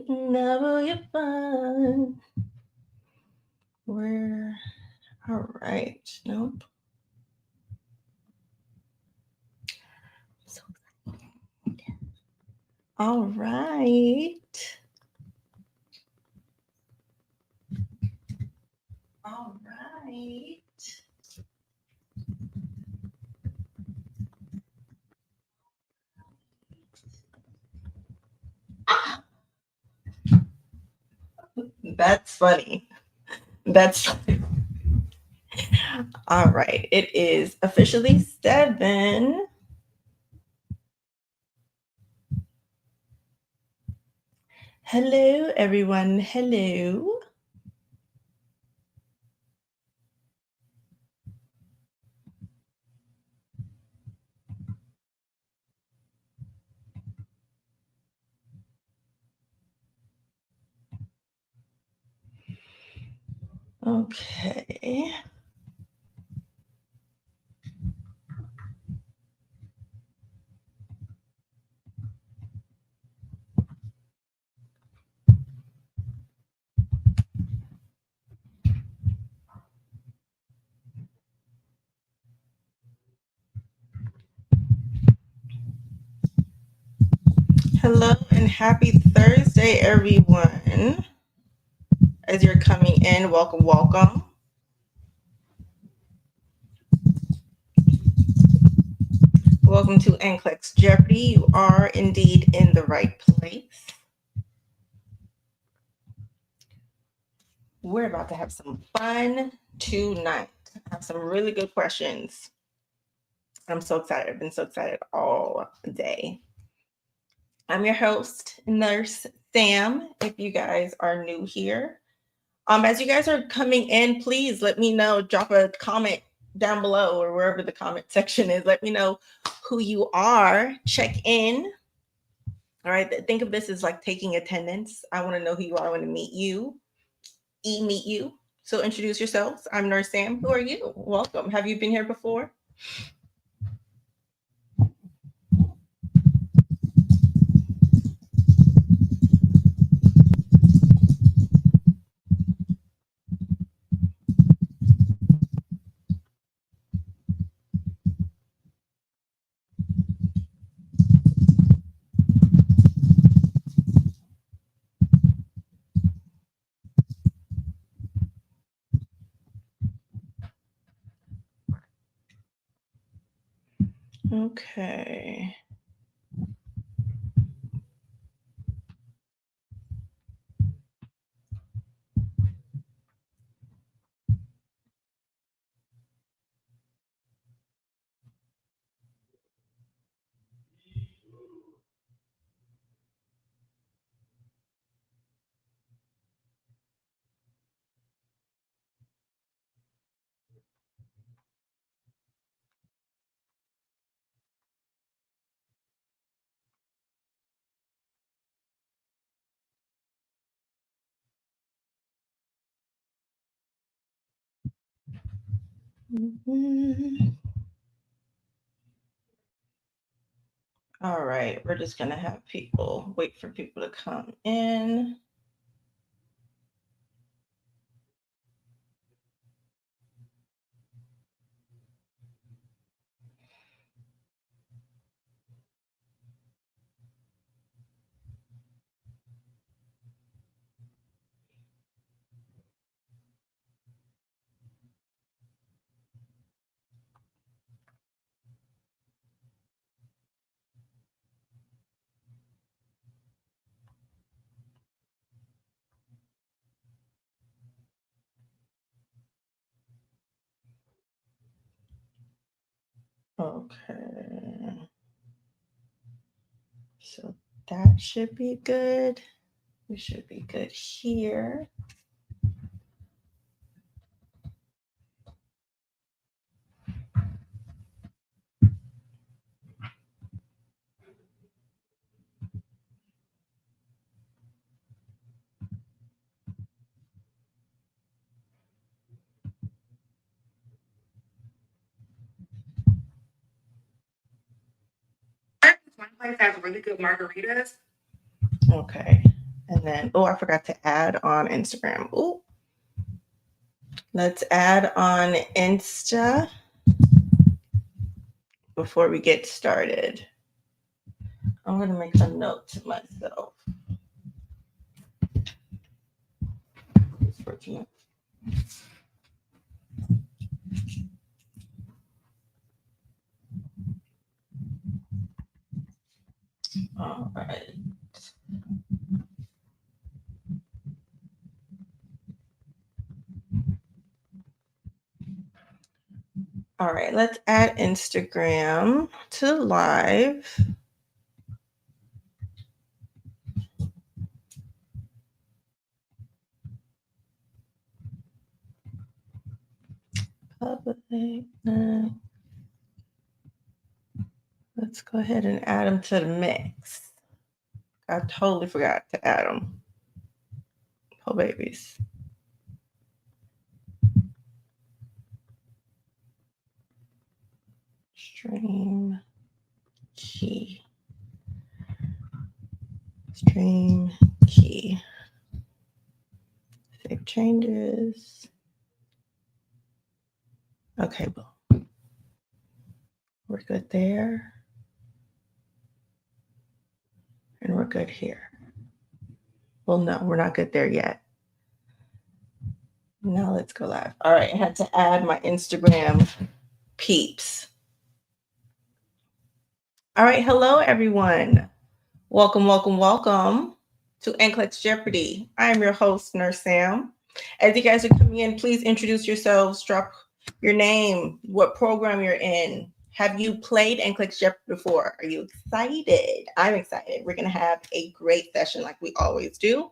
Never get fun. Where? All right. Nope. So all right. All right. That's funny. That's funny. All right. It is officially 7. Hello, everyone. Hello. Okay. Hello and happy Thursday, everyone. As you're coming in, welcome, welcome. Welcome to NCLEX Jeopardy. You are indeed in the right place. We're about to have some fun tonight. I have some really good questions. I'm so excited. I've been so excited all day. I'm your host, Nurse Sam. If you guys are new here, as you guys are coming in, please let me know. Drop a comment down below or wherever the comment section is. Let me know who you are. Check in. All right. Think of this as like taking attendance. I want to know who you are. I want to meet you. Meet you. So introduce yourselves. I'm Nurse Sam. Who are you? Welcome. Have you been here before? Okay. All right, we're just gonna have people wait for people to come in. Okay. So that should be good. We should be good here. My place has really good margaritas. Okay. And then, oh, I forgot to add on Instagram. Oh, let's add on Insta before we get started. I'm going to make a note to myself. All right. All right, let's add Instagram to live. Public. Let's go ahead and add them to the mix. I totally forgot to add them. Oh, babies. Stream key. Stream key. Save changes. Okay, boom. We're good there. And we're good here. Well, no, we're not good there yet. Now let's go live. All right, I had to add my Instagram peeps. All right, hello everyone. Welcome, welcome, welcome to NCLEX Jeopardy. I am your host, Nurse Sam. As you guys are coming in, please introduce yourselves, drop your name, what program you're in. Have you played NCLEX Jeopardy before? Are you excited? I'm excited. We're going to have a great session like we always do.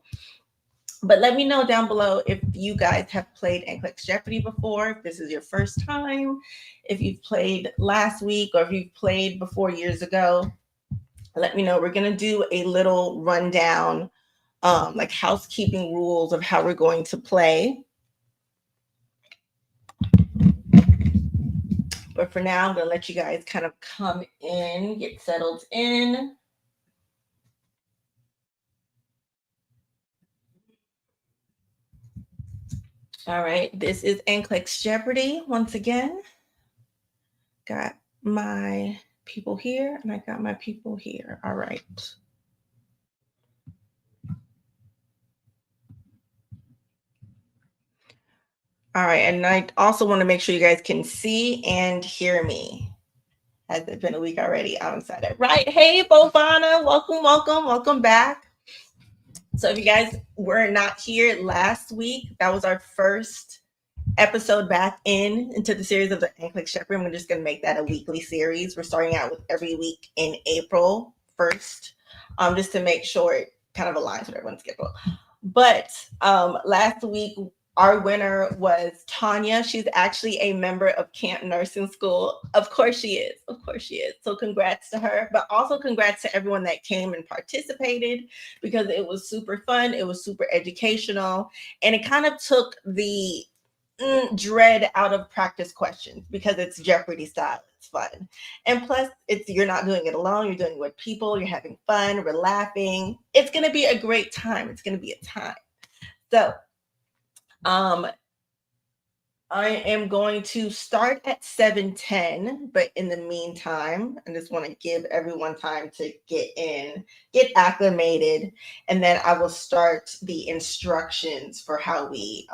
But let me know down below if you guys have played NCLEX Jeopardy before, if this is your first time, if you've played last week, or if you've played before years ago. Let me know. We're going to do a little rundown, like housekeeping rules of how we're going to play. But for now, I'm going to let you guys kind of come in, get settled in. All right, this is NCLEX Jeopardy once again. Got my people here, and I got my people here. All right. All right, and I also want to make sure you guys can see and hear me. Has it been a week already? I'm excited. Right. Hey, Bovana. Welcome back. So if you guys were not here last week, that was our first episode back into the series of the NCLEX Jeopardy. We're just going to make that a weekly series. We're starting out with every week in April 1st, just to make sure it kind of aligns with everyone's schedule. But last week, our winner was Tanya. She's actually a member of Camp Nursing School. Of course she is. Of course she is. So congrats to her, but also congrats to everyone that came and participated, because it was super fun. It was super educational. And it kind of took the dread out of practice questions, because it's Jeopardy style. It's fun. And plus, you're not doing it alone. You're doing it with people. You're having fun. We're laughing. It's going to be a great time. It's going to be a time. So, I am going to start at 7:10, but in the meantime, I just want to give everyone time to get in, get acclimated, and then I will start the instructions for how we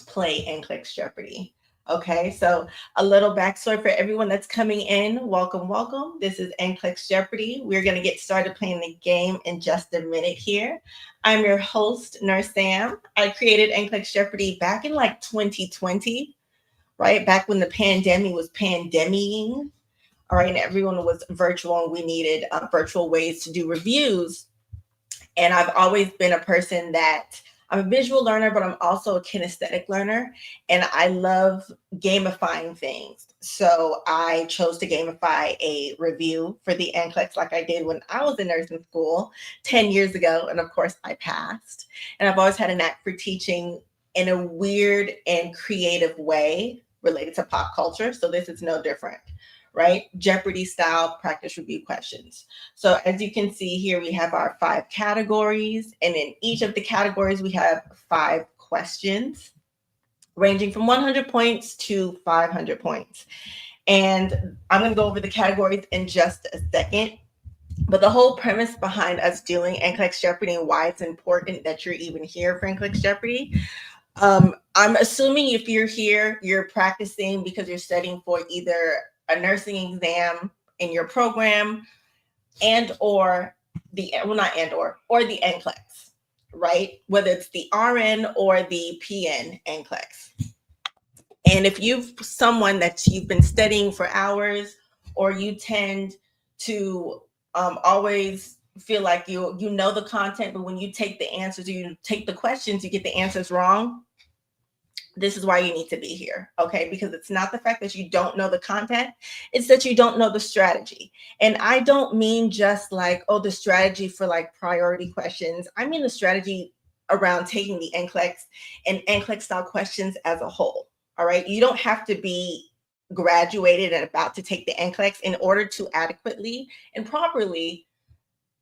play NCLEX Jeopardy. Okay, so a little backstory for everyone that's coming in. Welcome. This is NCLEX Jeopardy. We're going to get started playing the game in just a minute here. I'm your host, Nurse Sam. I created NCLEX Jeopardy back in like 2020, right? Back when the pandemic was pandemying, all right, and everyone was virtual and we needed virtual ways to do reviews. And I've always been a person that I'm a visual learner, but I'm also a kinesthetic learner, and I love gamifying things. So I chose to gamify a review for the NCLEX like I did when I was in nursing school 10 years ago. And of course I passed. And I've always had a knack for teaching in a weird and creative way related to pop culture. So this is no different, right? Jeopardy style practice review questions. So as you can see here, we have our 5 categories, and in each of the categories, we have 5 questions ranging from 100 points to 500 points. And I'm going to go over the categories in just a second. But the whole premise behind us doing NCLEX Jeopardy and why it's important that you're even here for NCLEX Jeopardy, I'm assuming if you're here, you're practicing because you're studying for either a nursing exam in your program and or the, well, not and or the NCLEX, right? Whether it's the RN or the PN NCLEX. And if you've someone that you've been studying for hours, or you tend to always feel like you know the content, but when you take the answers, or you take the questions, you get the answers wrong, this is why you need to be here, okay? Because it's not the fact that you don't know the content, it's that you don't know the strategy. And I don't mean just like, oh, the strategy for like priority questions. I mean the strategy around taking the NCLEX and NCLEX style questions as a whole, all right? You don't have to be graduated and about to take the NCLEX in order to adequately and properly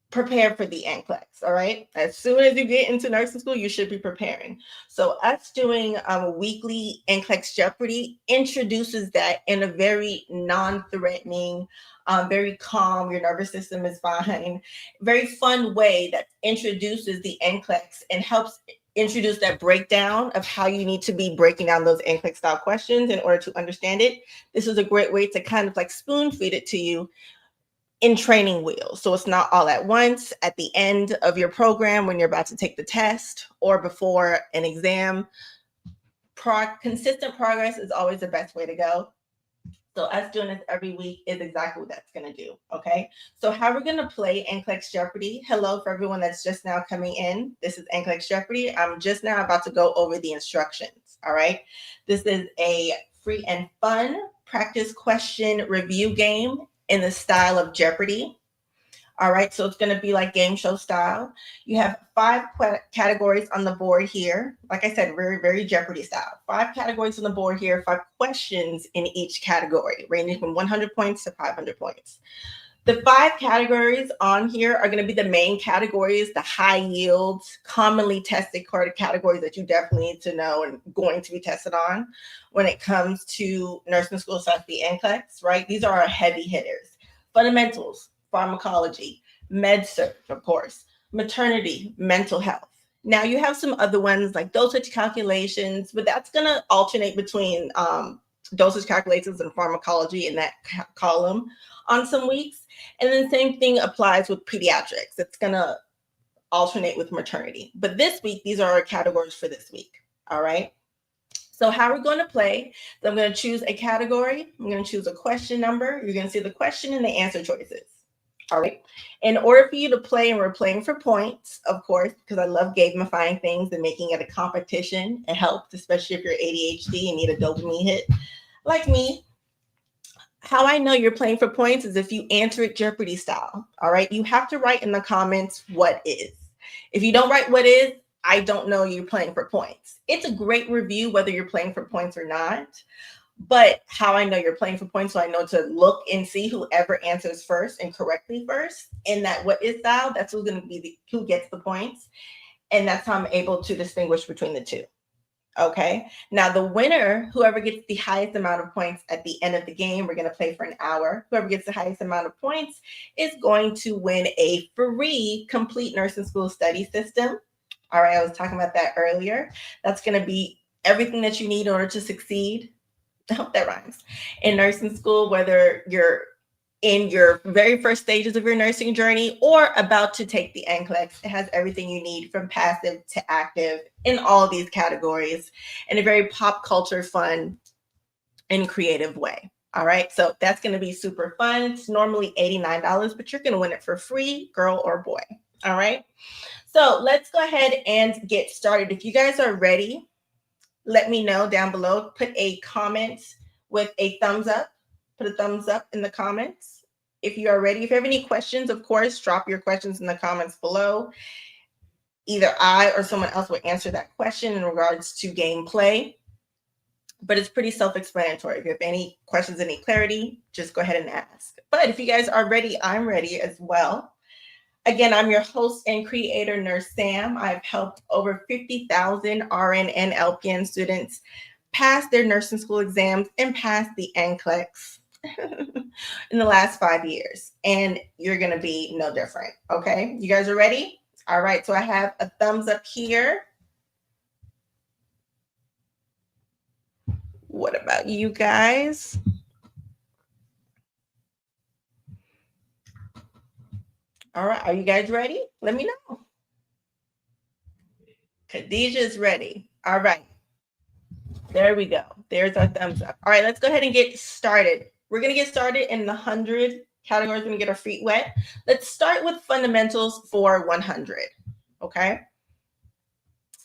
prepare for the NCLEX, all right? As soon as you get into nursing school, you should be preparing. So us doing weekly NCLEX Jeopardy introduces that in a very non-threatening, very calm, your nervous system is fine, very fun way that introduces the NCLEX and helps introduce that breakdown of how you need to be breaking down those NCLEX style questions in order to understand it. This is a great way to kind of like spoon feed it to you in training wheels. So it's not all at once at the end of your program when you're about to take the test or before an exam. Consistent progress is always the best way to go. So us doing this every week is exactly what that's going to do, okay? So how we're going to play NCLEX Jeopardy. Hello for everyone that's just now coming in. This is NCLEX Jeopardy. I'm just now about to go over the instructions, all right? This is a free and fun practice question review game in the style of Jeopardy. All right, so it's going to be like game show style. You have 5 categories on the board here. Like I said, very, very Jeopardy style. 5 categories on the board here, 5 questions in each category, ranging from 100 points to 500 points. The 5 categories on here are going to be the main categories, the high yields, commonly tested categories that you definitely need to know and going to be tested on when it comes to nursing school / the NCLEX, right? These are our heavy hitters. Fundamentals, pharmacology, med surg, of course, maternity, mental health. Now you have some other ones like dosage calculations, but that's going to alternate between dosage calculations and pharmacology in that column on some weeks. And then same thing applies with pediatrics. It's going to alternate with maternity. But this week, these are our categories for this week. All right. So how we're going to play, so I'm going to choose a category. I'm going to choose a question number. You're going to see the question and the answer choices. All right. In order for you to play, and we're playing for points, of course, because I love gamifying things and making it a competition. It helps, especially if you're ADHD and need a dopamine hit like me. How I know you're playing for points is if you answer it Jeopardy style. All right. You have to write in the comments what is. If you don't write what is, I don't know you're playing for points. It's a great review whether you're playing for points or not. But how I know you're playing for points, so I know to look and see whoever answers first and correctly first in that what is style, that's who's going to be who gets the points. And that's how I'm able to distinguish between the two. Okay. Now the winner, whoever gets the highest amount of points at the end of the game, we're going to play for an hour. Whoever gets the highest amount of points is going to win a free complete nursing school study system. All right. I was talking about that earlier. That's going to be everything that you need in order to succeed. I hope that rhymes. In nursing school, whether you're in your very first stages of your nursing journey or about to take the NCLEX, it has everything you need from passive to active in all these categories in a very pop culture, fun, and creative way. All right, so that's going to be super fun. It's normally $89, but you're going to win it for free, girl or boy. All right, so let's go ahead and get started. If you guys are ready, let me know down below. Put a comment with a thumbs up. Put a thumbs up in the comments if you are ready. If you have any questions, of course, drop your questions in the comments below. Either I or someone else will answer that question in regards to gameplay. but it's pretty self-explanatory. If you have any questions, any clarity, just go ahead and ask. But if you guys are ready, I'm ready as well. Again, I'm your host and creator, Nurse Sam. I've helped over 50,000 RN and LPN students pass their nursing school exams and pass the NCLEX in the last 5 years. And you're going to be no different. Okay, you guys are ready? All right, so I have a thumbs up here. What about you guys? All right, are you guys ready? Let me know. Khadijah's ready. All right. There we go. There's our thumbs up. All right, let's go ahead and get started. We're going to get started in the 100 categories. We're going to get our feet wet. Let's start with fundamentals for 100. Okay.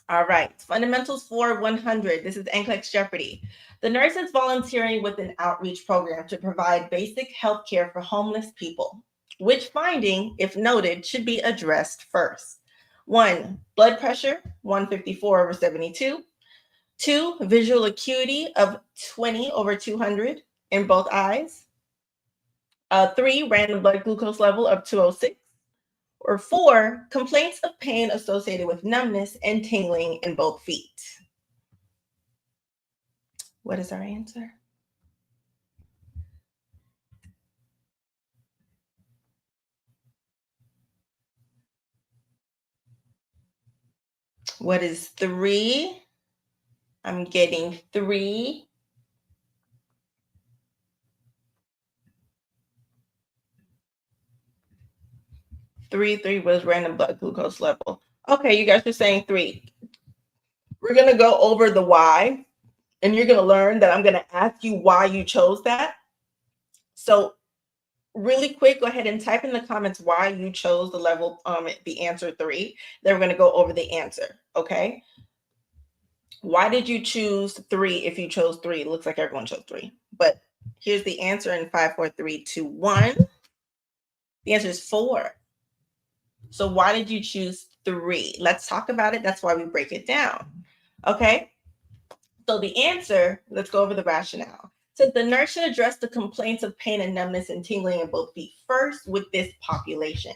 All right. Fundamentals for 100. This is NCLEX Jeopardy. The nurse is volunteering with an outreach program to provide basic health care for homeless people. Which finding, if noted, should be addressed first? 1, blood pressure, 154/72. 2, visual acuity of 20/200 in both eyes. 3, random blood glucose level of 206. Or 4, complaints of pain associated with numbness and tingling in both feet. What is our answer? What is 3? I'm getting 3. 3 was random blood glucose level. Okay, you guys are saying 3. We're going to go over the why, and you're going to learn that I'm going to ask you why you chose that. So really quick, go ahead and type in the comments why you chose the level, the answer 3. Then we're going to go over the answer. Okay. Why did you choose 3? If you chose 3, it looks like everyone chose 3, but here's the answer in 5, 4, 3, 2, 1. The answer is 4. So why did you choose 3? Let's talk about it. That's why we break it down. Okay. So the answer, let's go over the rationale. So the nurse should address the complaints of pain and numbness and tingling in both feet first with this population.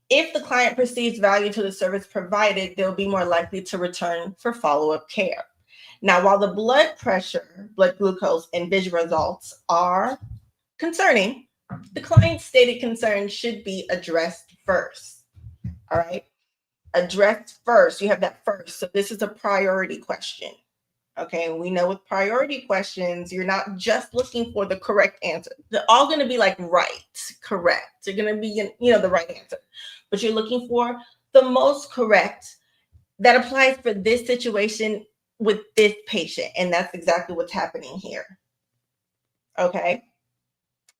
If the client perceives value to the service provided, they'll be more likely to return for follow-up care. Now, while the blood pressure, blood glucose, and vision results are concerning, the client's stated concerns should be addressed first. All right? Addressed first. You have that first. So this is a priority question. Okay, and we know with priority questions, you're not just looking for the correct answer. They're all going to be like right, correct. They're going to be, the right answer. But you're looking for the most correct that applies for this situation with this patient. And that's exactly what's happening here. Okay.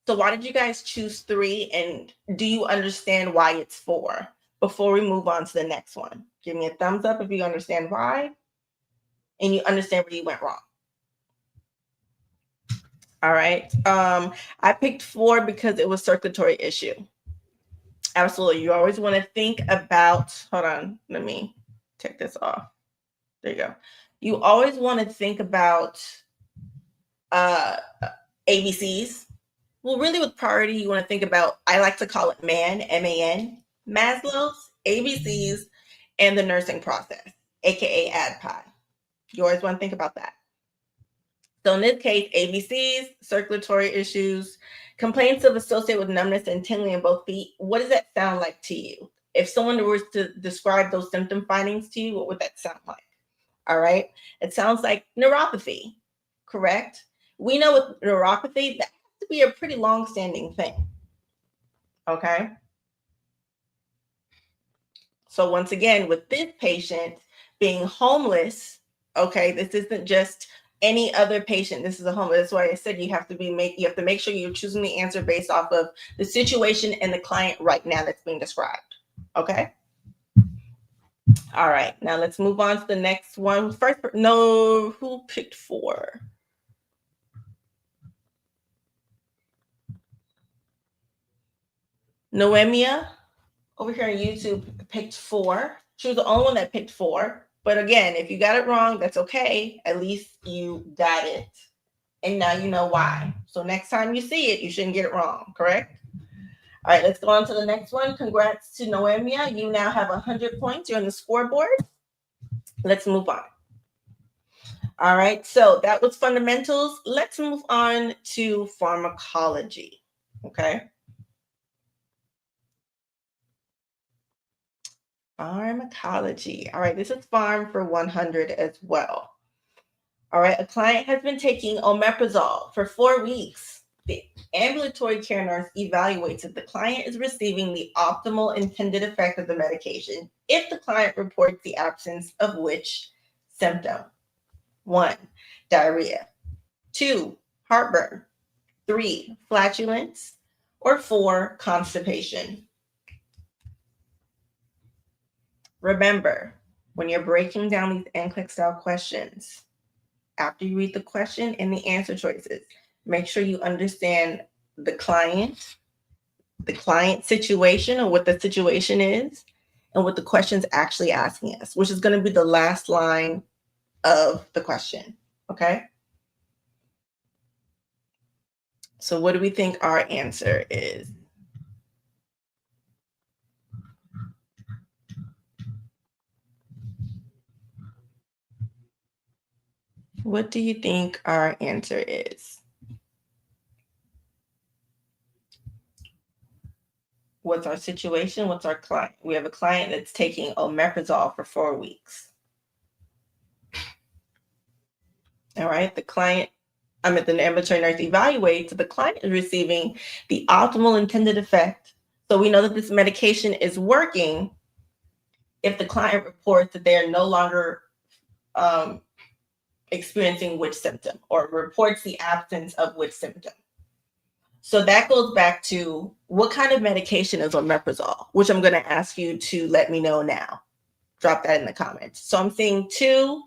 So why did you guys choose 3? And do you understand why it's 4? Before we move on to the next one, give me a thumbs up if you understand why and you understand where you went wrong. All right. I picked 4 because it was circulatory issue. Absolutely. You always want to think about, hold on, let me take this off. There you go. You always want to think about ABCs. Well, really with priority, you want to think about, I like to call it MAN, M-A-N, Maslow's, ABCs, and the nursing process, AKA ADPI. You always want to think about that. So in this case, ABCs, circulatory issues, complaints of associated with numbness and tingling in both feet. What does that sound like to you? If someone were to describe those symptom findings to you, what would that sound like? All right. It sounds like neuropathy, correct? We know with neuropathy, that has to be a pretty long-standing thing. Okay. So once again, with this patient being homeless, okay, this isn't just any other patient. This is a homeless. That's why I said you have to make sure you're choosing the answer based off of the situation and the client right now that's being described. Okay. All right. Now let's move on to the next one. First, no, who picked 4? Noemia over here on YouTube picked 4. She was the only one that picked 4. But again, if you got it wrong, that's okay. At least you got it. And now you know why. So next time you see it, you shouldn't get it wrong, correct? All right, let's go on to the next one. Congrats to Noemia. You now have 100 points. You're on the scoreboard. Let's move on. All right, so that was fundamentals. Let's move on to pharmacology, okay? Pharmacology. All right, this is Pharm for 100 as well. All right, a client has been taking omeprazole for 4 weeks. The ambulatory care nurse evaluates if the client is receiving the optimal intended effect of the medication if the client reports the absence of which symptom? 1, diarrhea. 2, heartburn. 3, flatulence. Or 4, constipation. Remember, when you're breaking down these NCLEX style questions, after you read the question and the answer choices, make sure you understand the client situation, or what the situation is, and what the question's actually asking us, which is going to be the last line of the question. Okay? So what do we think our answer is? What do you think our answer is? What's our situation? What's our client? We have a client that's taking omeprazole for 4 weeks. All right. The ambulatory nurse evaluates, the client is receiving the optimal intended effect. So we know that this medication is working if the client reports that they are no longer experiencing which symptom, or reports the absence of which symptom. So that goes back to what kind of medication is omeprazole, which I'm going to ask you to let me know now. Drop that in the comments. So I'm seeing 2,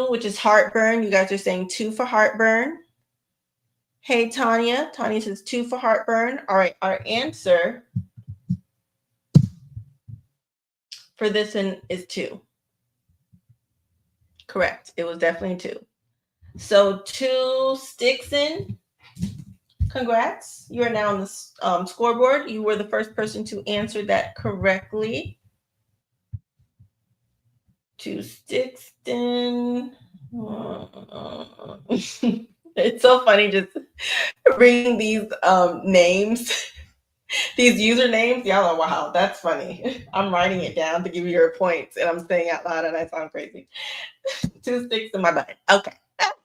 which is heartburn. You guys are saying 2 for heartburn. Hey, Tanya. Tanya says 2 for heartburn. All right, our answer for this one is 2. Correct. It was definitely 2. So 2 sticks in. Congrats. You are now on the scoreboard. You were the first person to answer that correctly. 2 sticks in. It's so funny just reading these names, these usernames. Y'all are, wow, that's funny. I'm writing it down to give you your points, and I'm saying out loud, and I sound crazy. 2 sticks in my butt. Okay.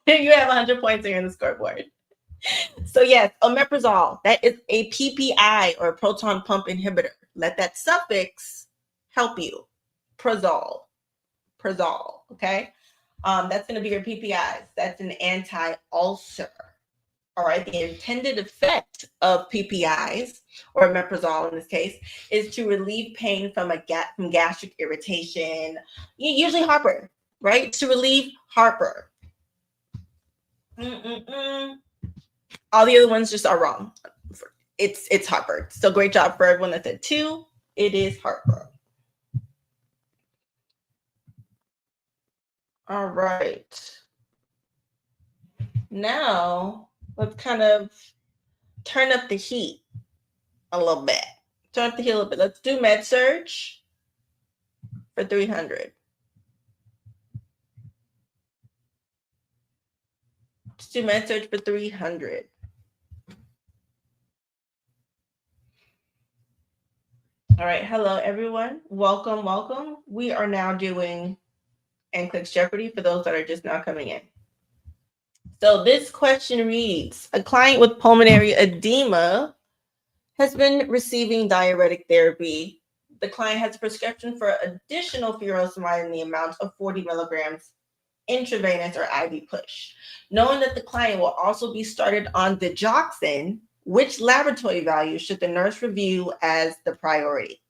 You have 100 points here in the scoreboard. So yes, omeprazole, that is a PPI, or proton pump inhibitor. Let that suffix help you. Prazole, okay? That's going to be your PPIs. That's an anti-ulcer. All right, the intended effect of PPIs, or omeprazole in this case, is to relieve pain from gastric irritation, usually heartburn, right? To relieve heartburn. All the other ones just are wrong. It's heartburn. So great job for everyone that said 2. It is heartburn. All right. Now let's kind of turn up the heat a little bit. Turn up the heat a little bit. Let's do med surg for 300. Let's do med surg for 300. All right. Hello, everyone. Welcome, welcome. We are now doing NCLEX Jeopardy for those that are just now coming in. So this question reads, a client with pulmonary edema has been receiving diuretic therapy. The client has a prescription for additional furosemide in the amount of 40 milligrams intravenous or IV push. Knowing that the client will also be started on digoxin, which laboratory value should the nurse review as the priority?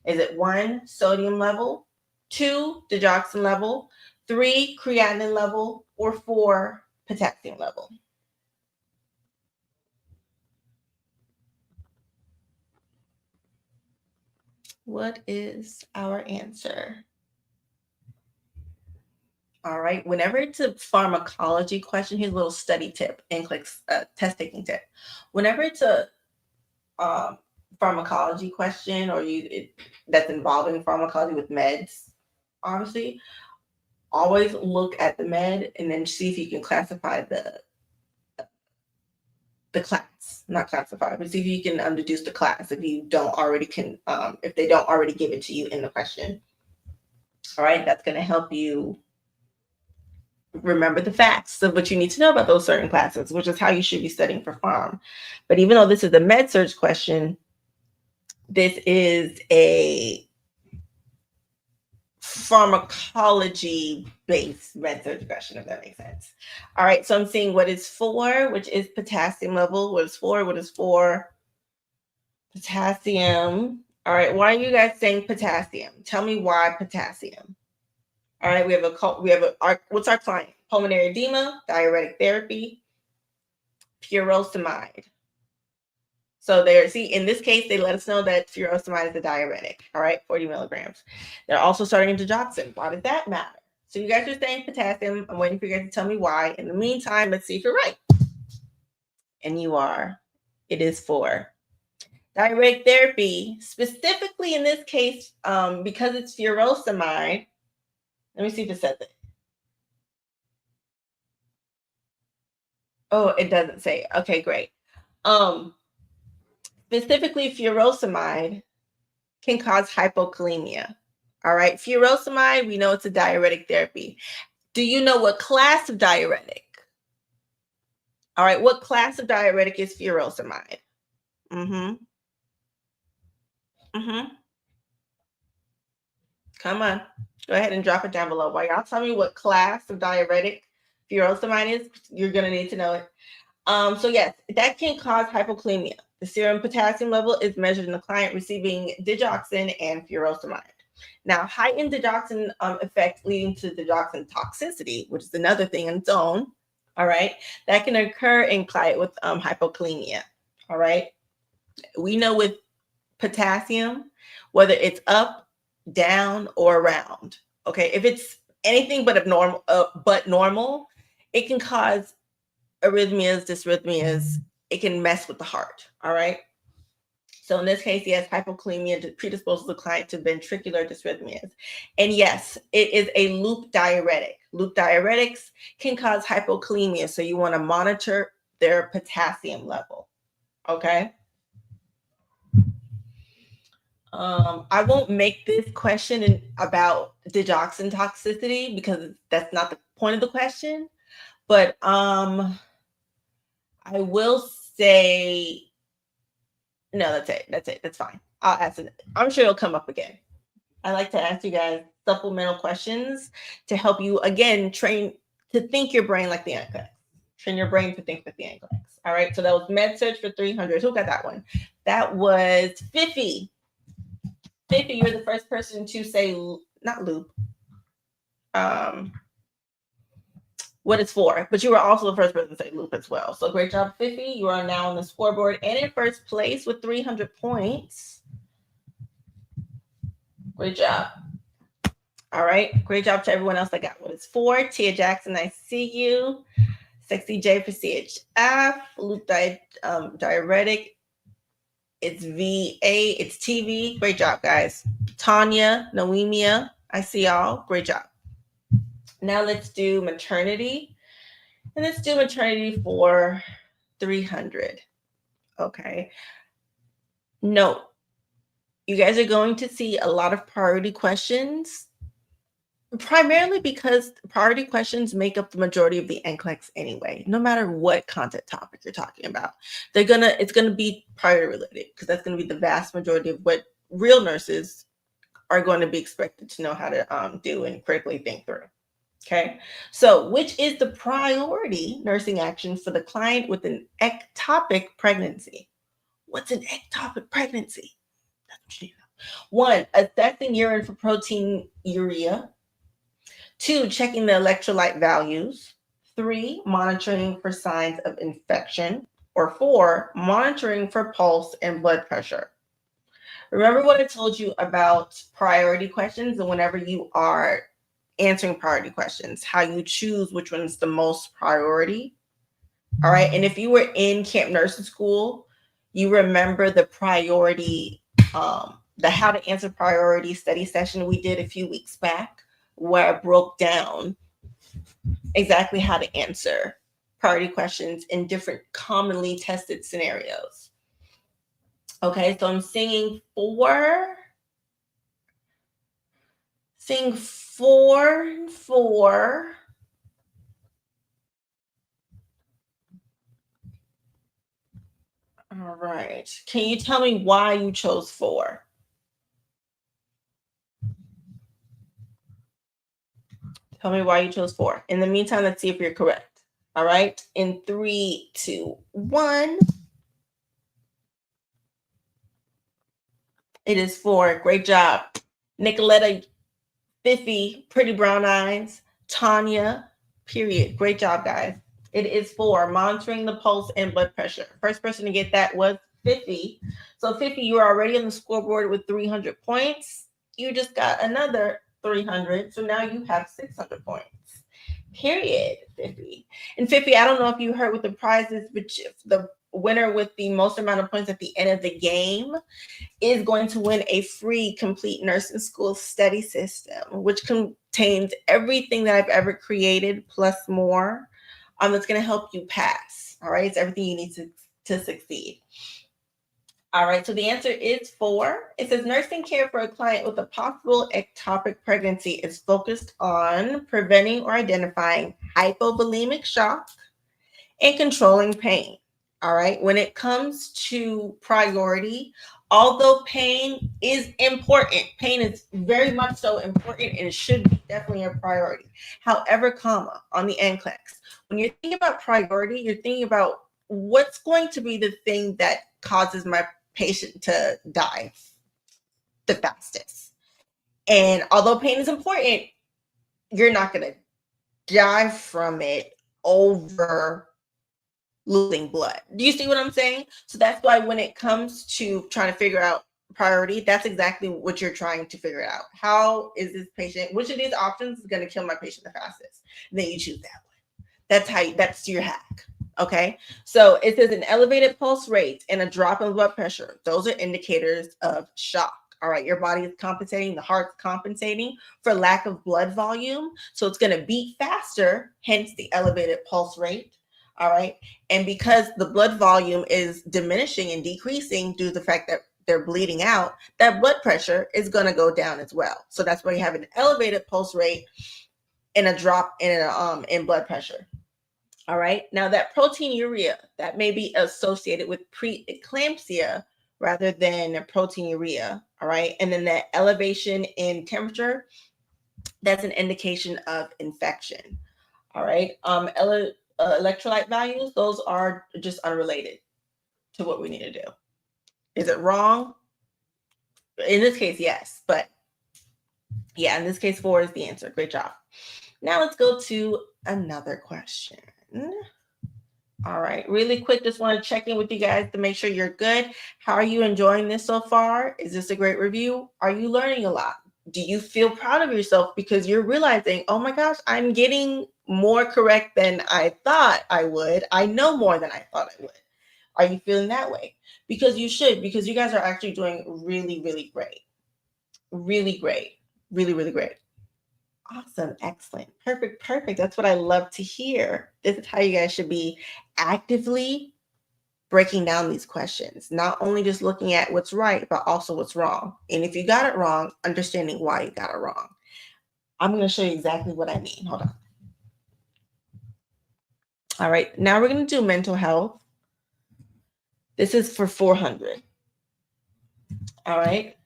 Is it 1, sodium level, 2, digoxin level, 3, creatinine level, or 4, potassium level? What is our answer? All right. Whenever it's a pharmacology question, here's a little study tip, NCLEX test taking tip. Whenever it's a pharmacology question or that's involving pharmacology with meds, obviously, always look at the med and then see if you can classify the class, not classify, but see if you can deduce the class if you don't already if they don't already give it to you in the question. All right, that's going to help you remember the facts of what you need to know about those certain classes, which is how you should be studying for pharm. But even though this is a med surg question, this is a pharmacology based med surg question, if that makes sense. All right, so I'm seeing what is 4, which is potassium level. What is 4? What is 4? Potassium. All right, why are you guys saying potassium? Tell me why potassium. All right, what's our client? Pulmonary edema, diuretic therapy, furosemide. So in this case, they let us know that furosemide is a diuretic. All right, 40 milligrams. They're also starting digoxin. Why does that matter? So you guys are saying potassium. I'm waiting for you guys to tell me why. In the meantime, let's see if you're right. And you are. It is 4. Diuretic therapy, specifically in this case, because it's furosemide. Let me see if it says it. Oh, it doesn't say. Okay, great. Specifically, furosemide can cause hypokalemia. All right, furosemide, we know it's a diuretic therapy. Do you know what class of diuretic? All right, what class of diuretic is furosemide? Come on, go ahead and drop it down below. While y'all tell me what class of diuretic furosemide is, you're gonna need to know it. So yes, that can cause hypokalemia. The serum potassium level is measured in the client receiving digoxin and furosemide. Now, heightened digoxin effect leading to digoxin toxicity, which is another thing in its own. All right, that can occur in client with hypokalemia. All right, we know with potassium, whether it's up, down, or around. Okay, if it's anything but normal, it can cause arrhythmias, dysrhythmias. It can mess with the heart. All right. So in this case, yes, hypokalemia predisposes the client to ventricular dysrhythmias. And yes, it is a loop diuretic. Loop diuretics can cause hypokalemia. So you want to monitor their potassium level. Okay. I won't make this question about digoxin toxicity because that's not the point of the question. But I will say, no, that's it. That's fine. I'll ask it. I'm sure it'll come up again. I like to ask you guys supplemental questions to help you, again, train to think your brain like the NCLEX. Train your brain to think like the NCLEX. All right. So that was med surg for 300. Who got that one? That was Fifi. Fifi, you're the first person to say, not loop. What it's for, but you were also the first person to say loop as well. So great job, Fifi. You are now on the scoreboard and in first place with 300 points. Great job. All right. Great job to everyone else that got what it's for. Tia Jackson, I see you. Sexy J for CHF. Loop diuretic. It's VA. It's TV. Great job, guys. Tanya, Noemia, I see y'all. Great job. Now let's do maternity. And let's do maternity for 300. Okay. Note, you guys are going to see a lot of priority questions, primarily because priority questions make up the majority of the NCLEX anyway, no matter what content topic you're talking about. It's gonna be priority related because that's gonna be the vast majority of what real nurses are going to be expected to know how to do and critically think through. Okay, so which is the priority nursing action for the client with an ectopic pregnancy? What's an ectopic pregnancy? That's what you need to know. 1, assessing urine for proteinuria. 2, checking the electrolyte values. 3, monitoring for signs of infection. Or 4, monitoring for pulse and blood pressure. Remember what I told you about priority questions, and whenever you are answering priority questions, how you choose which one is the most priority. All right. And if you were in camp nursing school, you remember the priority, the how to answer priority study session we did a few weeks back, where I broke down exactly how to answer priority questions in different commonly tested scenarios. Okay, so I'm seeing four. All right. Can you tell me why you chose 4? Tell me why you chose 4. In the meantime, let's see if you're correct. All right. In 3, 2, 1. It is 4. Great job. Nicoletta, Fifi, Pretty Brown Eyes, Tanya, period. Great job, guys. It is 4. Monitoring the pulse and blood pressure. First person to get that was Fifi. So, Fifi, you are already on the scoreboard with 300 points. You just got another 300. So now you have 600 points. Period, Fifi. And Fifi, I don't know if you heard what the prize is, but the winner with the most amount of points at the end of the game is going to win a free complete nursing school study system, which contains everything that I've ever created plus more. That's going to help you pass. All right. It's everything you need to succeed. All right. So the answer is 4. It says nursing care for a client with a possible ectopic pregnancy is focused on preventing or identifying hypovolemic shock and controlling pain. All right. When it comes to priority, although pain is important, pain is very much so important and it should be definitely a priority. However, comma, on the NCLEX, when you're thinking about priority, you're thinking about what's going to be the thing that causes my patient to die the fastest. And although pain is important, you're not going to die from it over losing blood. Do you see what I'm saying? So that's why when it comes to trying to figure out priority, that's exactly what you're trying to figure out. How is this patient, which of these options is going to kill my patient the fastest? And then you choose that one. That's your hack. Okay. So it says an elevated pulse rate and a drop in blood pressure. Those are indicators of shock. All right, your body is compensating, the heart's compensating for lack of blood volume. So it's going to beat faster, hence the elevated pulse rate. All right. And because the blood volume is diminishing and decreasing due to the fact that they're bleeding out, that blood pressure is going to go down as well. So that's why you have an elevated pulse rate and a drop in blood pressure. All right. Now that proteinuria, that may be associated with preeclampsia rather than proteinuria. All right. And then that elevation in temperature, that's an indication of infection. All right. Electrolyte values, those are just unrelated to what we need to do. Is it wrong? In this case, yes. But yeah, in this case, 4 is the answer. Great job. Now let's go to another question. All right, really quick, just want to check in with you guys to make sure you're good. How are you enjoying this so far? Is this a great review? Are you learning a lot? Do you feel proud of yourself because you're realizing, oh my gosh, I'm getting more correct than I thought I would. I know more than I thought I would. Are you feeling that way? Because you should, because you guys are actually doing really, really great. Really great. Really, really great. Awesome. Excellent. Perfect. That's what I love to hear. This is how you guys should be actively breaking down these questions, not only just looking at what's right, but also what's wrong. And if you got it wrong, understanding why you got it wrong. I'm going to show you exactly what I mean. Hold on. All right. Now we're going to do mental health. This is for 400. All right.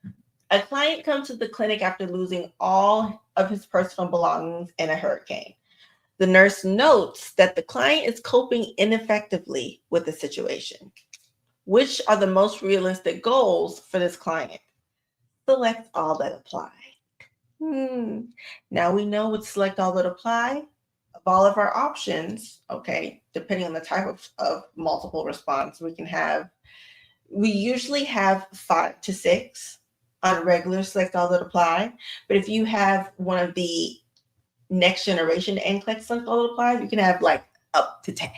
A client comes to the clinic after losing all of his personal belongings in a hurricane. The nurse notes that the client is coping ineffectively with the situation. Which are the most realistic goals for this client? Select all that apply. Now we know what select all that apply. Of all of our options, okay, depending on the type of multiple response, we usually have 5 to 6 on regular select all that apply. But if you have one of the next generation NCLEX select all that applies, you can have like up to 10.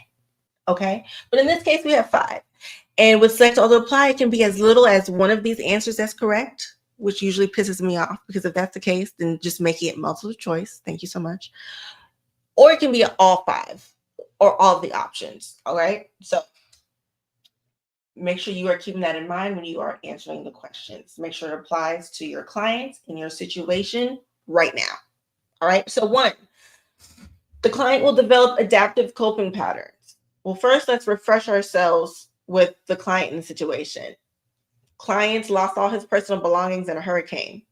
Okay. But in this case, we have 5. And with select all that apply, it can be as little as one of these answers that's correct, which usually pisses me off, because if that's the case, then just making it multiple choice. Thank you so much. Or it can be all 5 or all of the options. All right. So make sure you are keeping that in mind when you are answering the questions. Make sure it applies to your clients and your situation right now. All right. So 1, the client will develop adaptive coping patterns. Well, first, let's refresh ourselves with the client in the situation. Client lost all his personal belongings in a hurricane.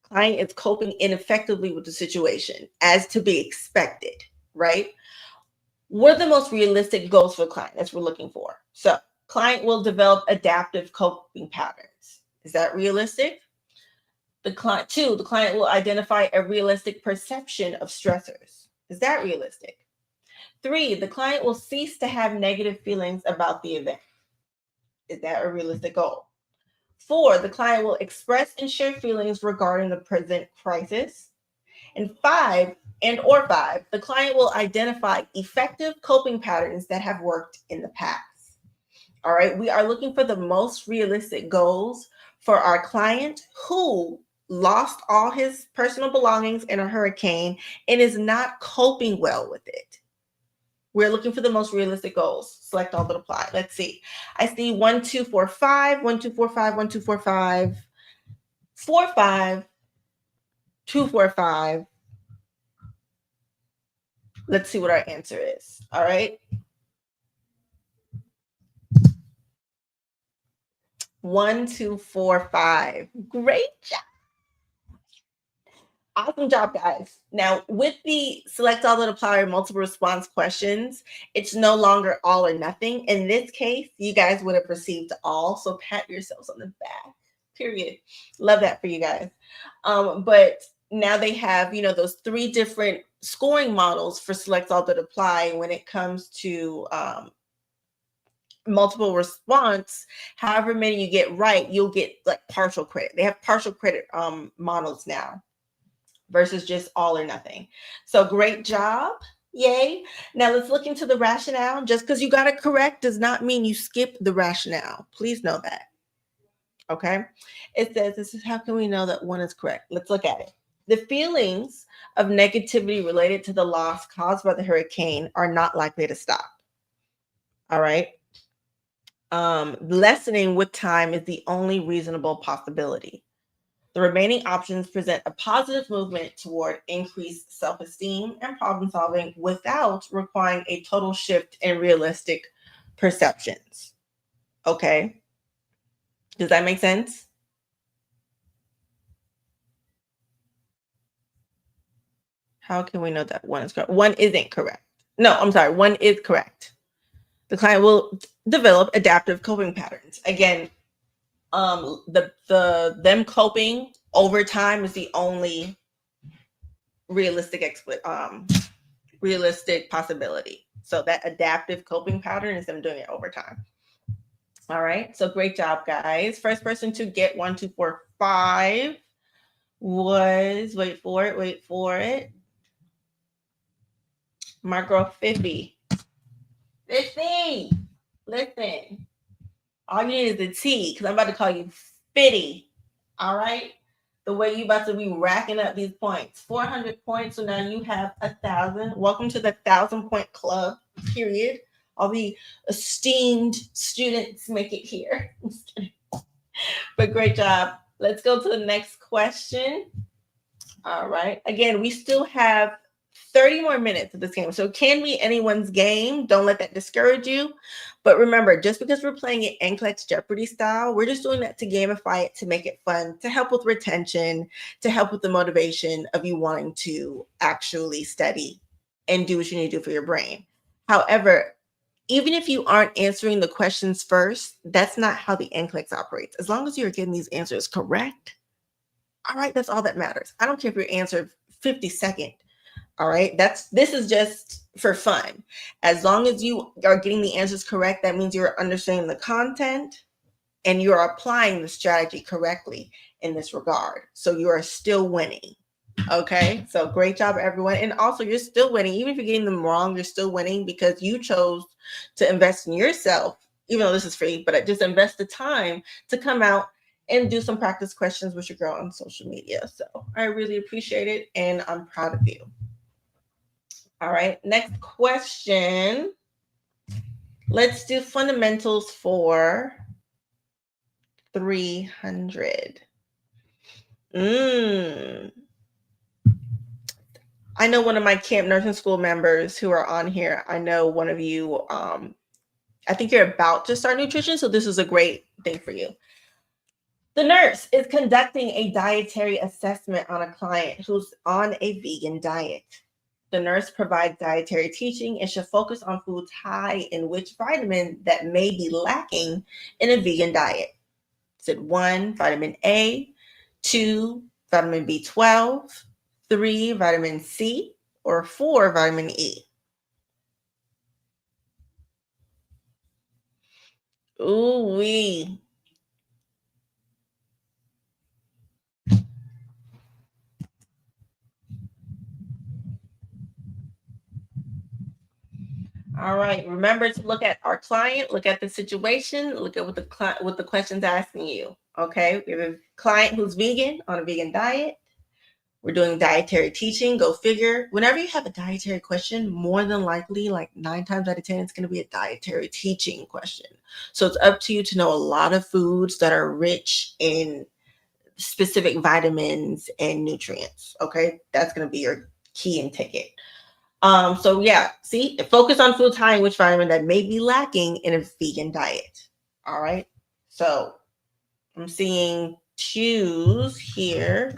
Client is coping ineffectively with the situation, as to be expected, right? What are the most realistic goals for the client? That's what we're looking for. So client will develop adaptive coping patterns. Is that realistic? The client, 2, the client will identify a realistic perception of stressors. Is that realistic? 3, the client will cease to have negative feelings about the event. Is that a realistic goal? 4, the client will express and share feelings regarding the present crisis. And 5, the client will identify effective coping patterns that have worked in the past. All right, we are looking for the most realistic goals for our client who lost all his personal belongings in a hurricane and is not coping well with it. We're looking for the most realistic goals. Select all that apply. Let's see. I see 1, 2, 4, 5, 1, 2, 4, 5, 1, 2, 4, 5, 4, 5, 2, 4, 5. Let's see what our answer is. All right. 1, 2, 4, 5. Great job. Awesome job, guys. Now, with the select all that apply or multiple response questions, it's no longer all or nothing. In this case, you guys would have received all. So pat yourselves on the back. Period. Love that for you guys. But now they have, those 3 different scoring models for select all that apply when it comes to multiple response. However many you get right, you'll get like partial credit. They have partial credit models now versus just all or nothing. So great job. Yay. Now let's look into the rationale. Just because you got it correct does not mean you skip the rationale. Please know that. Okay. It says, this is how can we know that one is correct? Let's look at it. The feelings of negativity related to the loss caused by the hurricane are not likely to stop. All right. Lessening with time is the only reasonable possibility. The remaining options present a positive movement toward increased self-esteem and problem solving without requiring a total shift in realistic perceptions. Okay. Does that make sense? How can we know that one is correct? One isn't correct. No, I'm sorry. One is correct. The client will develop adaptive coping patterns. Again, them coping over time is the only realistic possibility. So that adaptive coping pattern is them doing it over time. All right. So great job, guys. First person to get 1, 2, 4, 5 was, wait for it. My girl 50. Listen. All you need is the T, because I'm about to call you Fitty. All right. The way you about to be racking up these points. 400 points. So now you have 1,000. Welcome to the 1,000-point club, period. All the esteemed students make it here. But great job. Let's go to the next question. All right. Again, we still have 30 more minutes of this game. So it can be anyone's game. Don't let that discourage you. But remember, just because we're playing it NCLEX Jeopardy style, we're just doing that to gamify it, to make it fun, to help with retention, to help with the motivation of you wanting to actually study and do what you need to do for your brain. However, even if you aren't answering the questions first, that's not how the NCLEX operates. As long as you're getting these answers correct, all right, that's all that matters. I don't care if your answer 52nd. All right, this is just for fun. As long as you are getting the answers correct, that means you're understanding the content and you're applying the strategy correctly in this regard. So you are still winning. Okay, so great job, everyone. And also, you're still winning. Even if you're getting them wrong, you're still winning because you chose to invest in yourself, even though this is free, but just invest the time to come out and do some practice questions with your girl on social media. So I really appreciate it and I'm proud of you. All right, next question. Let's do fundamentals for 300. I know one of my camp nursing school members who are on here. I know one of you, I think you're about to start nutrition, so this is a great thing for you. The nurse is conducting a dietary assessment on a client who's on a vegan diet. The nurse provides dietary teaching and should focus on foods high in which vitamin that may be lacking in a vegan diet. Is it 1, vitamin A, 2, vitamin B12, 3, vitamin C, or 4, vitamin E? Ooh wee. All right. Remember to look at our client, look at the situation, look at what the question's asking you. Okay. We have a client who's vegan on a vegan diet. We're doing dietary teaching. Go figure. Whenever you have a dietary question, more than likely, like 9 times out of 10, it's going to be a dietary teaching question. So it's up to you to know a lot of foods that are rich in specific vitamins and nutrients. Okay. That's going to be your key and ticket. So yeah, see, focus on foods high in which vitamin that may be lacking in a vegan diet. All right. So I'm seeing choose here.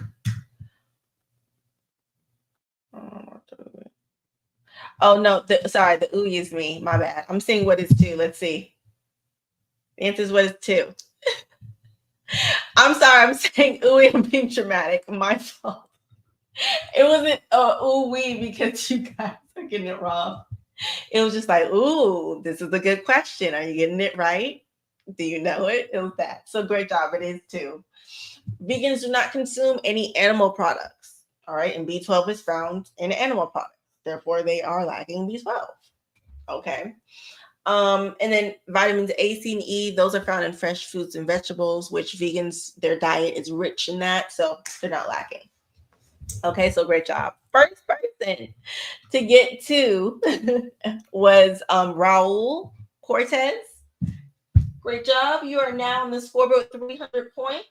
Oh no, sorry, the ooh is me. My bad. I'm seeing what is 2. Let's see. The answer is what is 2. I'm sorry, I'm saying ooh, I'm being dramatic. My fault. It wasn't ooh wee because you guys are getting it wrong. It was just like, ooh, this is a good question. Are you getting it right? Do you know it? It was that. So great job. It is 2. Vegans do not consume any animal products. All right. And B12 is found in animal products. Therefore, they are lacking B12. Okay. And then vitamins A, C, and E, those are found in fresh fruits and vegetables, which vegans, their diet is rich in that. So they're not lacking. Okay. So great job. First person to get 2 was Raul Cortez. Great job. You are now on the scoreboard with 300 points.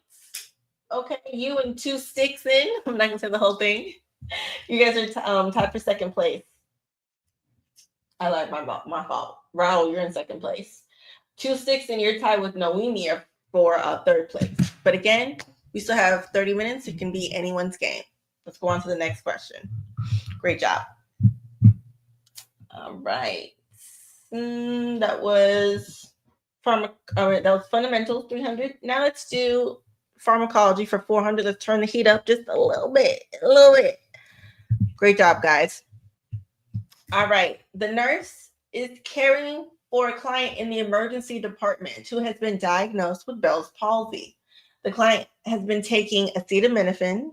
Okay, you and 2 sticks in. I'm not gonna say the whole thing. You guys are tied for second place. I like my fault. Raul, you're in second place. 2 sticks in. You're tied with Noemi for third place. But again, we still have 30 minutes. It can be anyone's game. Let's go on to the next question. Great job. All right. That was that was fundamentals 300. Now let's do pharmacology for 400. Let's turn the heat up just a little bit. A little bit. Great job, guys. All right. The nurse is caring for a client in the emergency department who has been diagnosed with Bell's palsy. The client has been taking acetaminophen.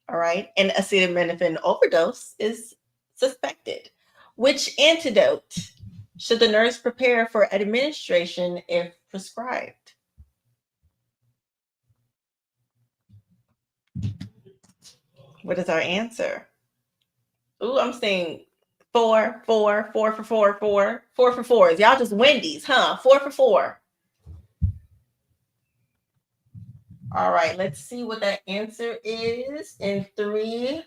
All right. And acetaminophen overdose is suspected. Which antidote should the nurse prepare for administration if prescribed? What is our answer? Ooh, I'm saying 4, 4, 4 for 4, 4, 4 for 4s. Y'all just Wendy's, huh? 4 for 4. All right, let's see what that answer is in 3,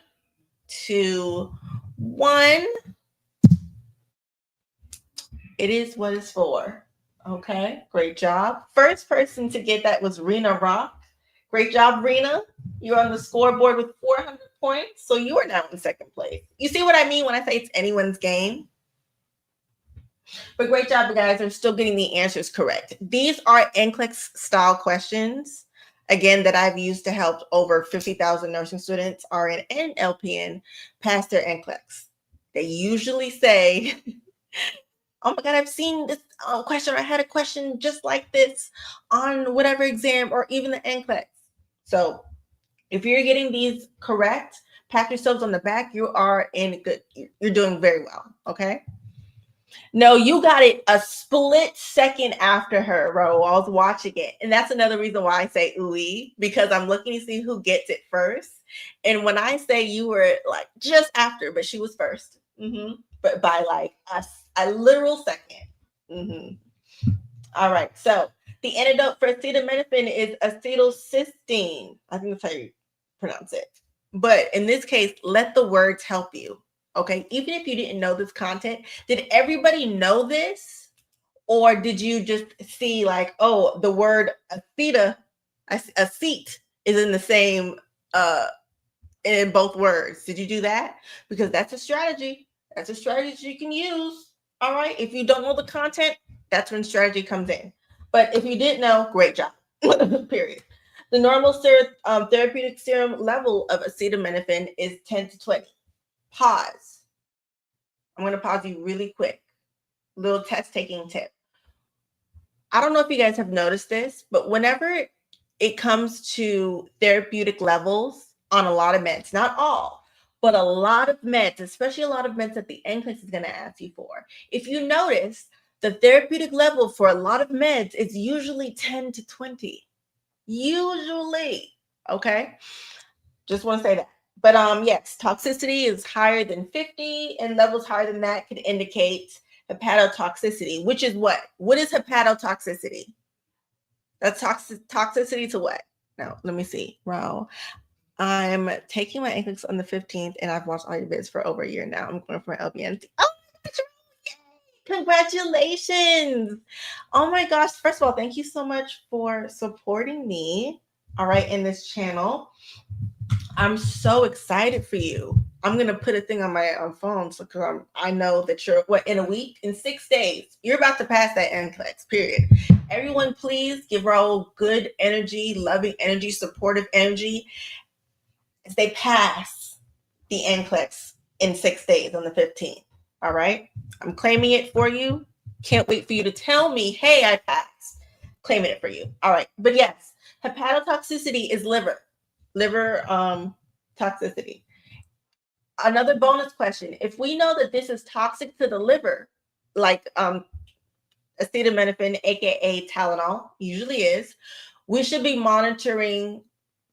2, 1. It is what it's for. Okay, great job. First person to get that was Rena Rock. Great job, Rena. You're on the scoreboard with 400 points. So you are now in second place. You see what I mean when I say it's anyone's game? But great job, you guys. Are still getting the answers correct. These are NCLEX style questions, again, that I've used to help over 50,000 nursing students, RN and LPN, pass their NCLEX. They usually say, oh my God, I've seen this question. I had a question just like this on whatever exam or even the NCLEX. So if you're getting these correct, pat yourselves on the back. You are in good. You're doing very well. Okay. No, you got it a split second after her, bro. I was watching it. And that's another reason why I say ooey, because I'm looking to see who gets it first. And when I say you were like just after, but she was 1st. But by like a literal second. All right. So the antidote for acetaminophen is acetylcysteine. I think that's how you pronounce it. But in this case, let the words help you. Okay. Even if you didn't know this content, did everybody know this? Or did you just see like, oh, the word acete is in the same in both words? Did you do that? Because that's a strategy. That's a strategy you can use. All right. If you don't know the content, that's when strategy comes in. But if you didn't know, great job. Period. The normal therapeutic serum level of acetaminophen is 10 to 20. Pause. I'm going to pause you really quick. Little test taking tip. I don't know if you guys have noticed this, but whenever it comes to therapeutic levels on a lot of meds, not all, but a lot of meds, especially a lot of meds that the NCLEX is going to ask you for. If you notice, the therapeutic level for a lot of meds is usually 10 to 20. Usually. Okay. Just want to say that. But yes, toxicity is higher than 50, and levels higher than that could indicate hepatotoxicity, which is what? What is hepatotoxicity? That's toxicity to what? No, let me see. Wow. I'm taking my NCLEX on the 15th, and I've watched all your vids for over a year now. I'm going for my LPN. Oh, congratulations. Oh my gosh. First of all, thank you so much for supporting me, all right, in this channel. I'm so excited for you. I'm going to put a thing on my phone because I know that you're, in a week, in 6 days, you're about to pass that NCLEX, period. Everyone, please give Raul good energy, loving energy, supportive energy as they pass the NCLEX in 6 days on the 15th. All right. I'm claiming it for you. Can't wait for you to tell me, hey, I passed. Claiming it for you. All right. But yes, hepatotoxicity is liver toxicity. Another bonus question. If we know that this is toxic to the liver, like acetaminophen, aka Tylenol, usually is, we should be monitoring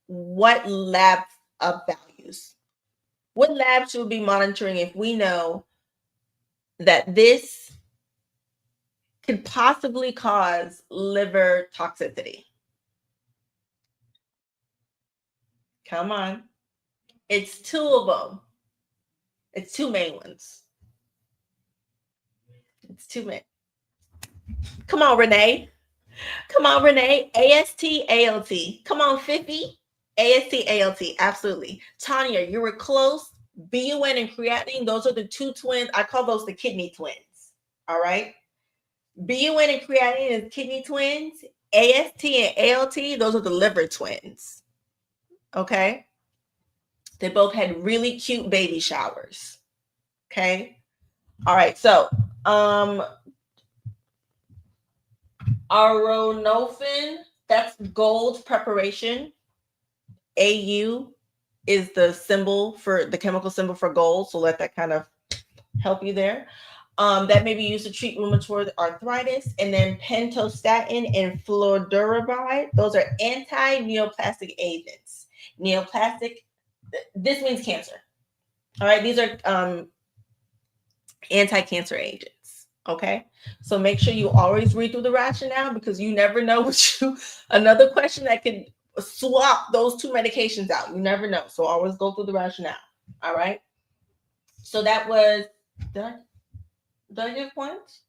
what lab values. What lab should we be monitoring if we know that this could possibly cause liver toxicity? Come on. It's 2 of them. It's 2 main ones. It's 2 main. Come on, Renee. Come on, Renee. AST, ALT. Come on, Fifi. AST, ALT. Absolutely. Tanya, you were close. BUN and creatinine, those are the 2 twins. I call those the kidney twins. All right. BUN and creatinine is kidney twins. AST and ALT, those are the liver twins. Okay. They both had really cute baby showers. Okay. All right. So, Auronophin, that's gold preparation. AU is the symbol for the chemical symbol for gold. So let that kind of help you there. That may be used to treat rheumatoid arthritis. And then pentostatin and fludarabine, those are anti-neoplastic agents. Neoplastic, this means cancer. All right, these are anti-cancer agents. Okay, so make sure you always read through the rationale, because you never know what another question that could swap those 2 medications out. You never know. So always go through the rationale. All right. So that was, did I get points?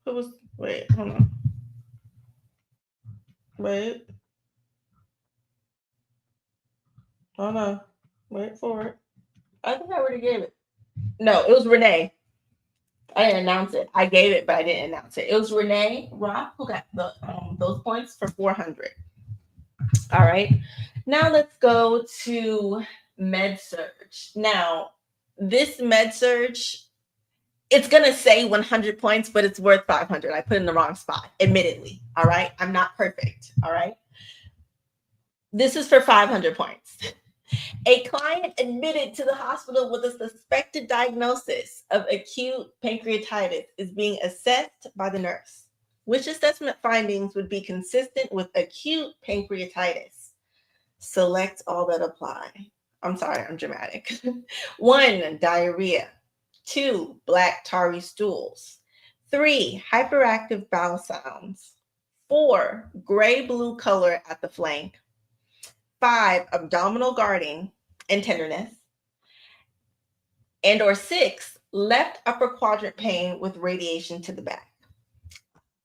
It was, wait, hold on. Wait. Hold on. Wait for it. I think I already gave it. No, it was Renee. I didn't announce it. I gave it, but I didn't announce it. It was Renee Rock who got those points for 400. All right. Now let's go to MedSurg. Now, this MedSurg, it's going to say 100 points, but it's worth 500. I put in the wrong spot, admittedly. All right. I'm not perfect. All right. This is for 500 points. A client admitted to the hospital with a suspected diagnosis of acute pancreatitis is being assessed by the nurse. Which assessment findings would be consistent with acute pancreatitis? Select all that apply. I'm sorry, I'm dramatic. 1, diarrhea. 2, black tarry stools. 3, hyperactive bowel sounds. 4, gray-blue color at the flank. 5, abdominal guarding and tenderness. And or 6, left upper quadrant pain with radiation to the back.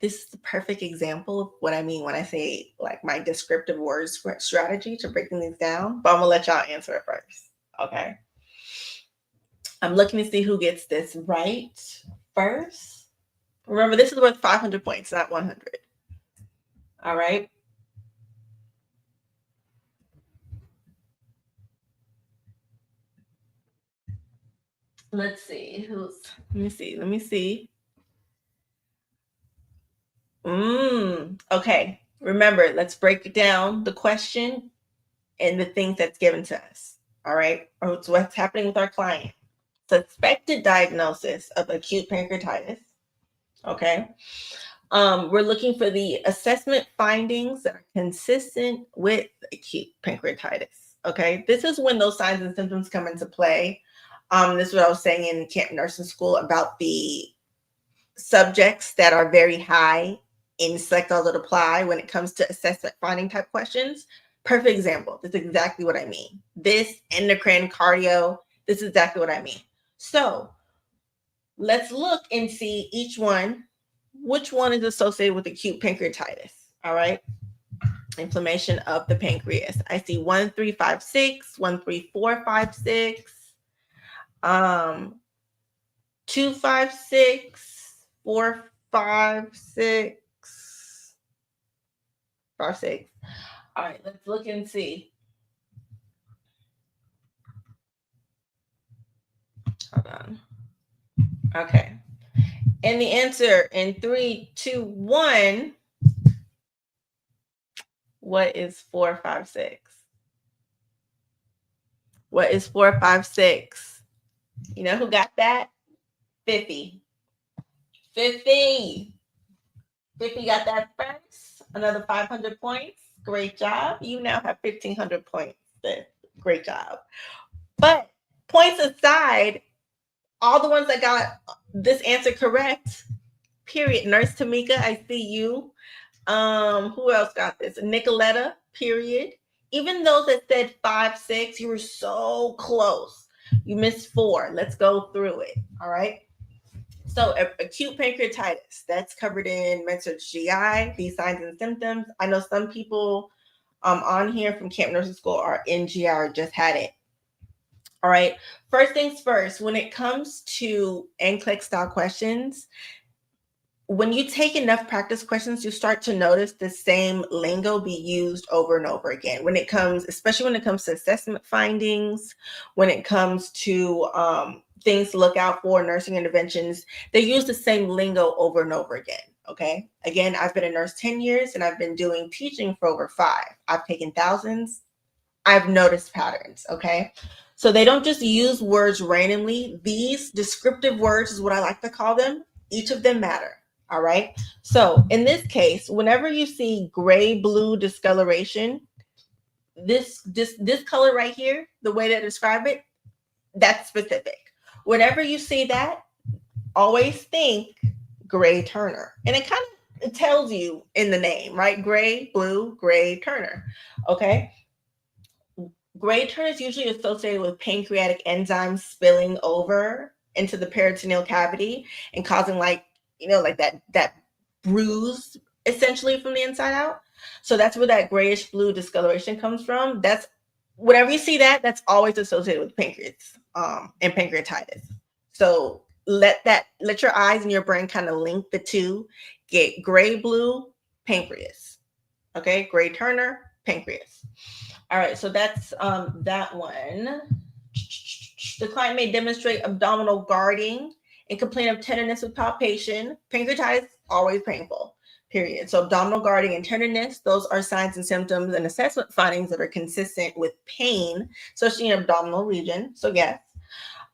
This is the perfect example of what I mean when I say like my descriptive words strategy to breaking these down, but I'm gonna let y'all answer it first. Okay. I'm looking to see who gets this right first. Remember, this is worth 500 points, not 100. All right. Let's see who's. Let me see. Okay. Remember, let's break down the question and the things that's given to us. All right. Or it's what's happening with our client. Suspected diagnosis of acute pancreatitis. Okay. We're looking for the assessment findings that are consistent with acute pancreatitis. Okay. This is when those signs and symptoms come into play. This is what I was saying in camp nursing school about the subjects that are very high in select all that apply when it comes to assessment finding type questions. Perfect example. That's exactly what I mean. This endocrine cardio, this is exactly what I mean. So let's look and see each one, which one is associated with acute pancreatitis. All right. Inflammation of the pancreas. I see 1, 3, 5, 6, 1, 3, 4, 5, 6, 2, 5, 6, 4, 5, 6, 5, 6. All right, let's look and see. Hold on. Okay. And the answer in 3, 2, 1. What is 4, 5, 6? What is 4, 5, 6? You know who got that? 50. 50. 50 got that first. Another 500 points. Great job. You now have 1,500 points. Great job. But points aside, all the ones that got this answer correct, period. Nurse Tamika, I see you. Who else got this? Nicoletta, period. Even those that said 5, 6, you were so close. You missed 4. Let's go through it. All right. So acute pancreatitis, that's covered in Med-Surg GI, these signs and symptoms. I know some people on here from Camp Nursing School are in GI or just had it. All right. First things first, when it comes to NCLEX style questions, when you take enough practice questions, you start to notice the same lingo be used over and over again. When it comes, especially when it comes to assessment findings, when it comes to things to look out for, nursing interventions, they use the same lingo over and over again. Okay. Again, I've been a nurse 10 years and I've been doing teaching for over 5. I've taken thousands. I've noticed patterns. Okay. So they don't just use words randomly. These descriptive words is what I like to call them. Each of them matter. All right. So in this case, whenever you see gray blue discoloration, this color right here, the way they describe it, that's specific. Whenever you see that, always think gray Turner. And it kind of tells you in the name, right? Gray, blue, gray Turner. Okay. Gray Turner is usually associated with pancreatic enzymes spilling over into the peritoneal cavity and causing like that bruise essentially from the inside out. So that's where that grayish blue discoloration comes from. That's whenever you see that, that's always associated with pancreas and pancreatitis. So let your eyes and your brain kind of link the two. Get gray blue, pancreas. Okay, gray Turner, pancreas. All right, so that's that one. The client may demonstrate abdominal guarding and complain of tenderness with palpation. Pancreatitis, always painful. period. So abdominal guarding and tenderness, those are signs and symptoms and assessment findings that are consistent with pain, especially in the abdominal region. So yes,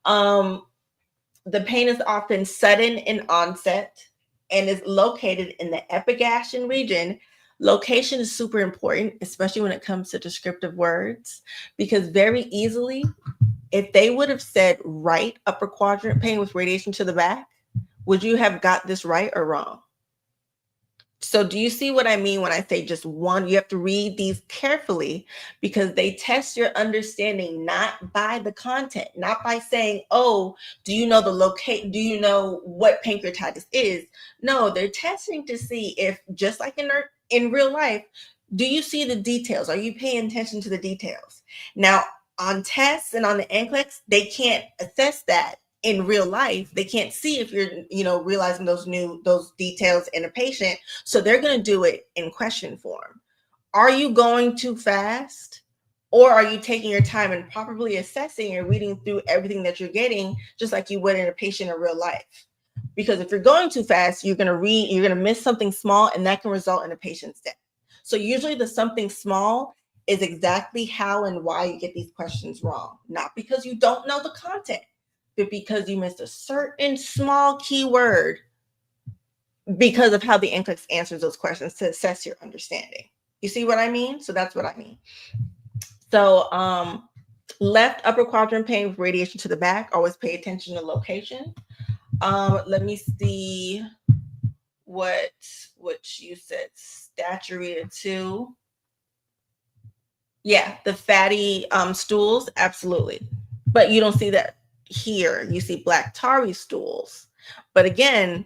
the pain is often sudden in onset and is located in the epigastrian region. Location is super important, especially when it comes to descriptive words, because very easily, if they would have said right upper quadrant pain with radiation to the back, would you have got this right or wrong? So do you see what I mean when I say just one? You have to read these carefully because they test your understanding not by the content, not by saying, oh, do you know the locate? Do you know what pancreatitis is? No, they're testing to see if, just like in real life, do you see the details? Are you paying attention to the details? Now, on tests and on the NCLEX, they can't assess that in real life. They can't see if you're, realizing those details in a patient. So they're going to do it in question form. Are you going too fast? Or are you taking your time and properly assessing and reading through everything that you're getting, just like you would in a patient in real life? Because if you're going too fast, you're going to miss something small, and that can result in a patient's death. So usually the something small is exactly how and why you get these questions wrong. Not because you don't know the content, but because you missed a certain small keyword because of how the NCLEX answers those questions to assess your understanding. You see what I mean? So that's what I mean. So left upper quadrant pain with radiation to the back, always pay attention to location. Let me see what you said. Saturated too. Yeah, the fatty stools, absolutely. But you don't see that here. You see black tarry stools. But again,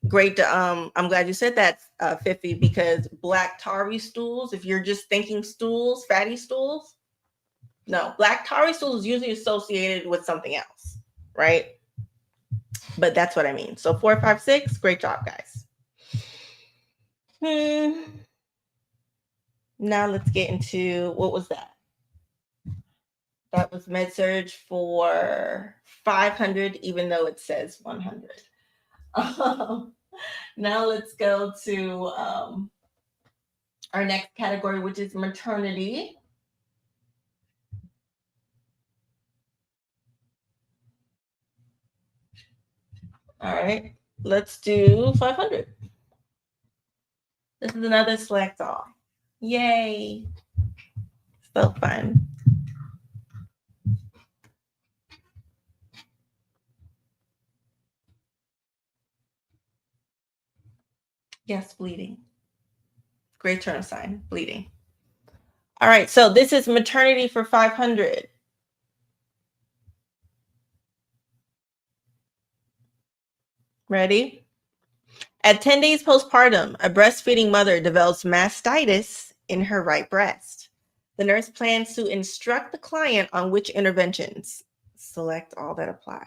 great to I'm glad you said that, Fifi, because black tarry stools, if you're just thinking stools, fatty stools, no, black tarry stools is usually associated with something else, right? But that's what I mean. So 4, 5, 6, great job, guys. Now let's get into, what was that? That was med-surg for 500, even though it says 100. Now let's go to our next category, which is maternity. All right, let's do 500. This is another select all. Yay. So fun. Yes, bleeding. Great turn sign, bleeding. All right, so this is maternity for 500. Ready? At 10 days postpartum, a breastfeeding mother develops mastitis in her right breast. The nurse plans to instruct the client on which interventions. Select all that apply.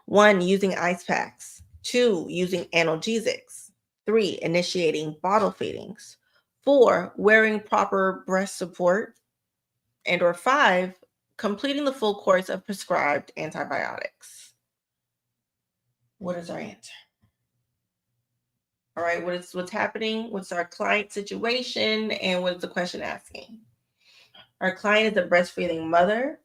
1, using ice packs. 2, using analgesics. 3, initiating bottle feedings. 4, wearing proper breast support. And or 5, completing the full course of prescribed antibiotics. What is our answer? All right, what's happening? What's our client situation? And what is the question asking? Our client is a breastfeeding mother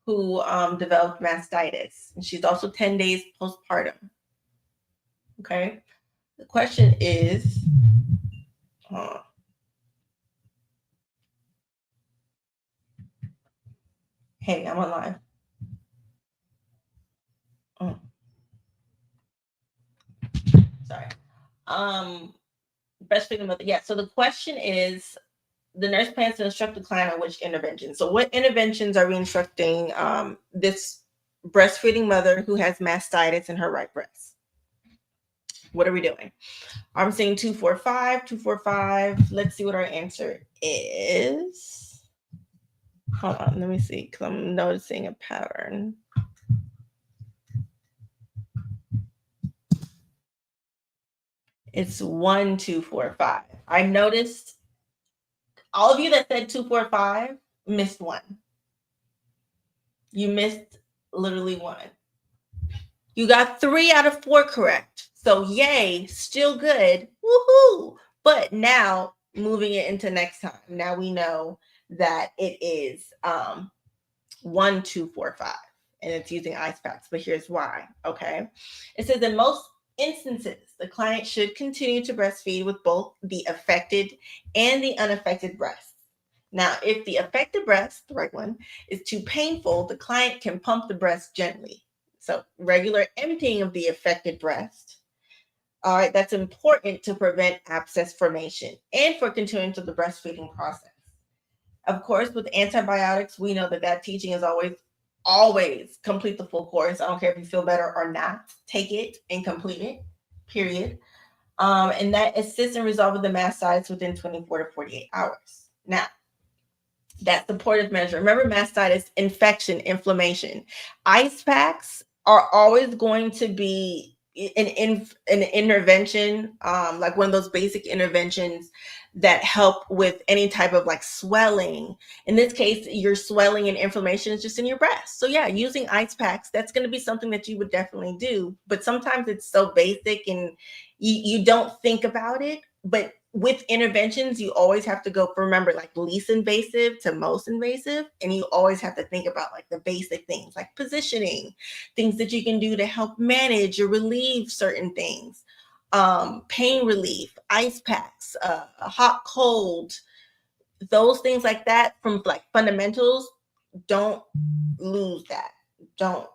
who developed mastitis. And she's also 10 days postpartum. Okay. The question is, hey, I'm on live. Sorry. Breastfeeding mother. Yeah. So the question is, the nurse plans to instruct the client on which intervention. So what interventions are we instructing this breastfeeding mother who has mastitis in her right breast? What are we doing? I'm saying 2, 4, 5, 2, 4, 5. Let's see what our answer is. Hold on, let me see, because I'm noticing a pattern. It's 1, 2, 4, 5. I noticed all of you that said 2, 4, 5 missed 1. You missed literally 1. You got 3 out of 4 correct. So yay, still good. Woohoo! But now moving it into next time. Now we know that it is 1, 2, 4, 5, and it's using ice packs. But here's why. Okay, it says in most instances, the client should continue to breastfeed with both the affected and the unaffected breasts. Now, if the affected breast, the right one, is too painful, the client can pump the breast gently. So, regular emptying of the affected breast. All right, that's important to prevent abscess formation and for continuing to the breastfeeding process. Of course, with antibiotics, we know that teaching is always complete the full course. I don't care if you feel better or not. Take it and complete it, period. And that assists in resolving the mastitis within 24 to 48 hours. Now, that supportive measure. Remember, mastitis, infection, inflammation. Ice packs are always going to be an intervention, like one of those basic interventions that help with any type of like swelling. In this case, your swelling and inflammation is just in your breast. So yeah, using ice packs, that's going to be something that you would definitely do. But sometimes it's so basic and you don't think about it. But with interventions, you always have to go for, remember, like least invasive to most invasive. And you always have to think about like the basic things like positioning, things that you can do to help manage or relieve certain things. Pain relief, ice packs, hot, cold, those things like that from like fundamentals. Don't lose that. Don't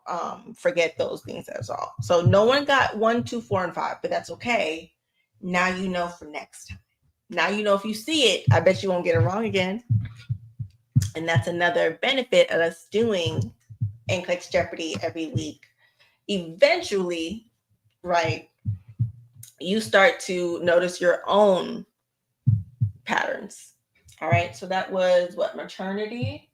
forget those things as all. So no one got 1, 2, 4, and 5, but that's okay. Now you know for next time. Now you know if you see it, I bet you won't get it wrong again. And that's another benefit of us doing NCLEX Jeopardy every week. Eventually, right, you start to notice your own patterns. All right, so that was what, maternity?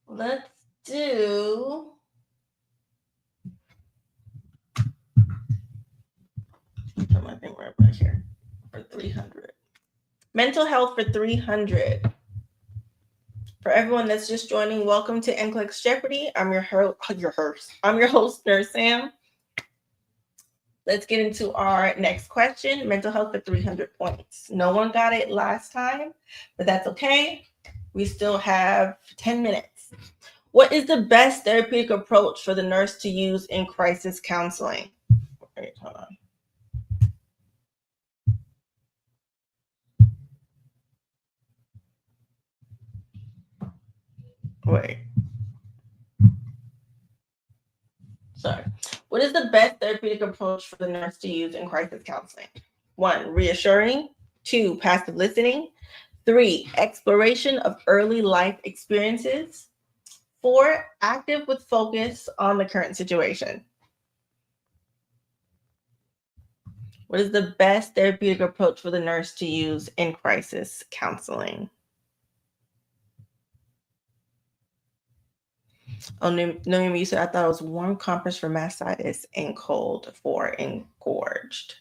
Let's do my thing right back here for 300. Mental health for 300. For everyone that's just joining, welcome to NCLEX Jeopardy. I'm your host. I'm your host, Nurse Sam. Let's get into our next question. Mental health for 300 points. No one got it last time, but that's okay. We still have 10 minutes. What is the best therapeutic approach for the nurse to use in crisis counseling? Wait, hold on. Wait. Sorry. What is the best therapeutic approach for the nurse to use in crisis counseling? 1, reassuring. 2, passive listening. 3, exploration of early life experiences. 4, active with focus on the current situation. What is the best therapeutic approach for the nurse to use in crisis counseling? Oh, Noemi, you said I thought it was warm compress for mastitis and cold for engorged.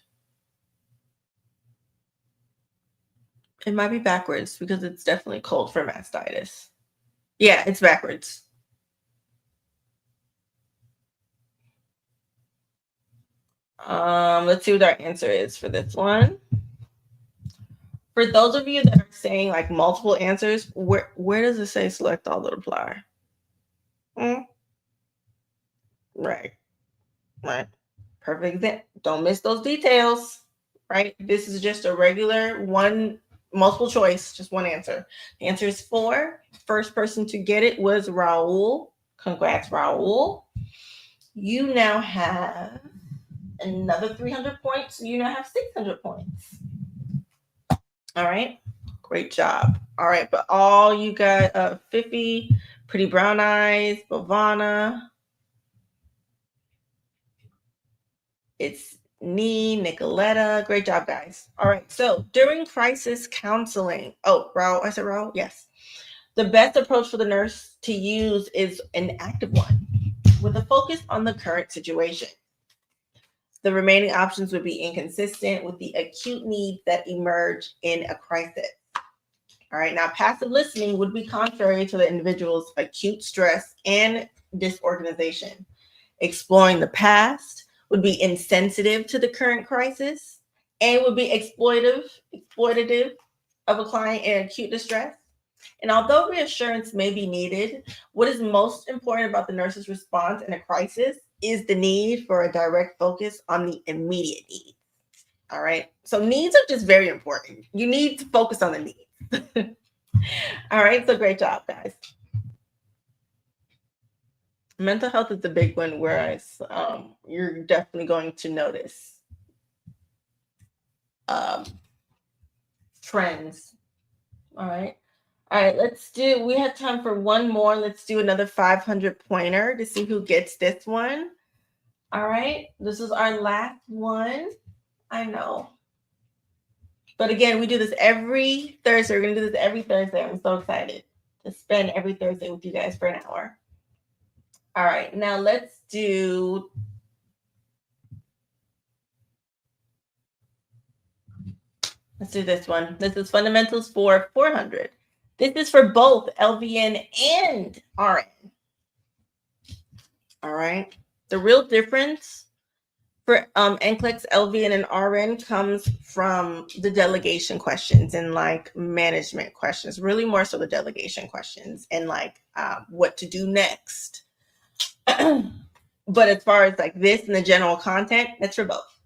It might be backwards because it's definitely cold for mastitis. Yeah, it's backwards. Let's see what our answer is for this one. For those of you that are saying like multiple answers, where does it say select all that apply? Right. Perfect example. Don't miss those details. Right. This is just a regular one multiple choice, just one answer. The answer is 4. First person to get it was Raul. Congrats, Raul. You now have another 300 points. You now have 600 points. All right. Great job. All right. But all you got, Fifi, Pretty Brown Eyes, Bovana. It's Nicoletta. Great job, guys. All right. So during crisis counseling, Raul, I said Raul? Yes. The best approach for the nurse to use is an active one with a focus on the current situation. The remaining options would be inconsistent with the acute needs that emerge in a crisis. All right, now passive listening would be contrary to the individual's acute stress and disorganization. Exploring the past would be insensitive to the current crisis and would be exploitative of a client in acute distress. And although reassurance may be needed, what is most important about the nurse's response in a crisis is the need for a direct focus on the immediate needs. All right. So needs are just very important. You need to focus on the needs. All right. So great job, guys. Mental health is the big one, whereas you're definitely going to notice trends. All right. All right, we have time for one more. Let's do another 500 pointer to see who gets this one. All right, this is our last one. I know. But again, we do this every Thursday. We're going to do this every Thursday. I'm so excited to spend every Thursday with you guys for an hour. All right, now let's do this one. This is fundamentals for 400. This is for both LVN and RN. All right. The real difference for NCLEX, LVN, and RN comes from the delegation questions and like management questions, really more so the delegation questions and like what to do next. But as far as like this and the general content, that's for both.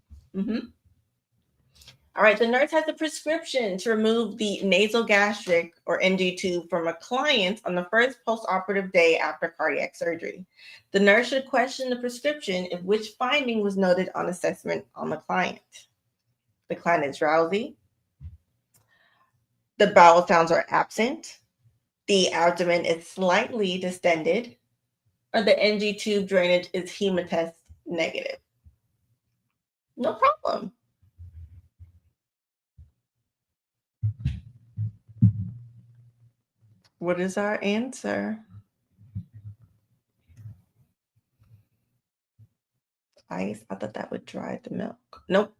All right, the nurse has a prescription to remove the nasogastric or NG tube from a client on the first postoperative day after cardiac surgery. The nurse should question the prescription if which finding was noted on assessment on the client. The client is drowsy. The bowel sounds are absent. The abdomen is slightly distended. Or the NG tube drainage is hematest negative. No problem. What is our answer? Ice. I thought that would dry the milk. Nope.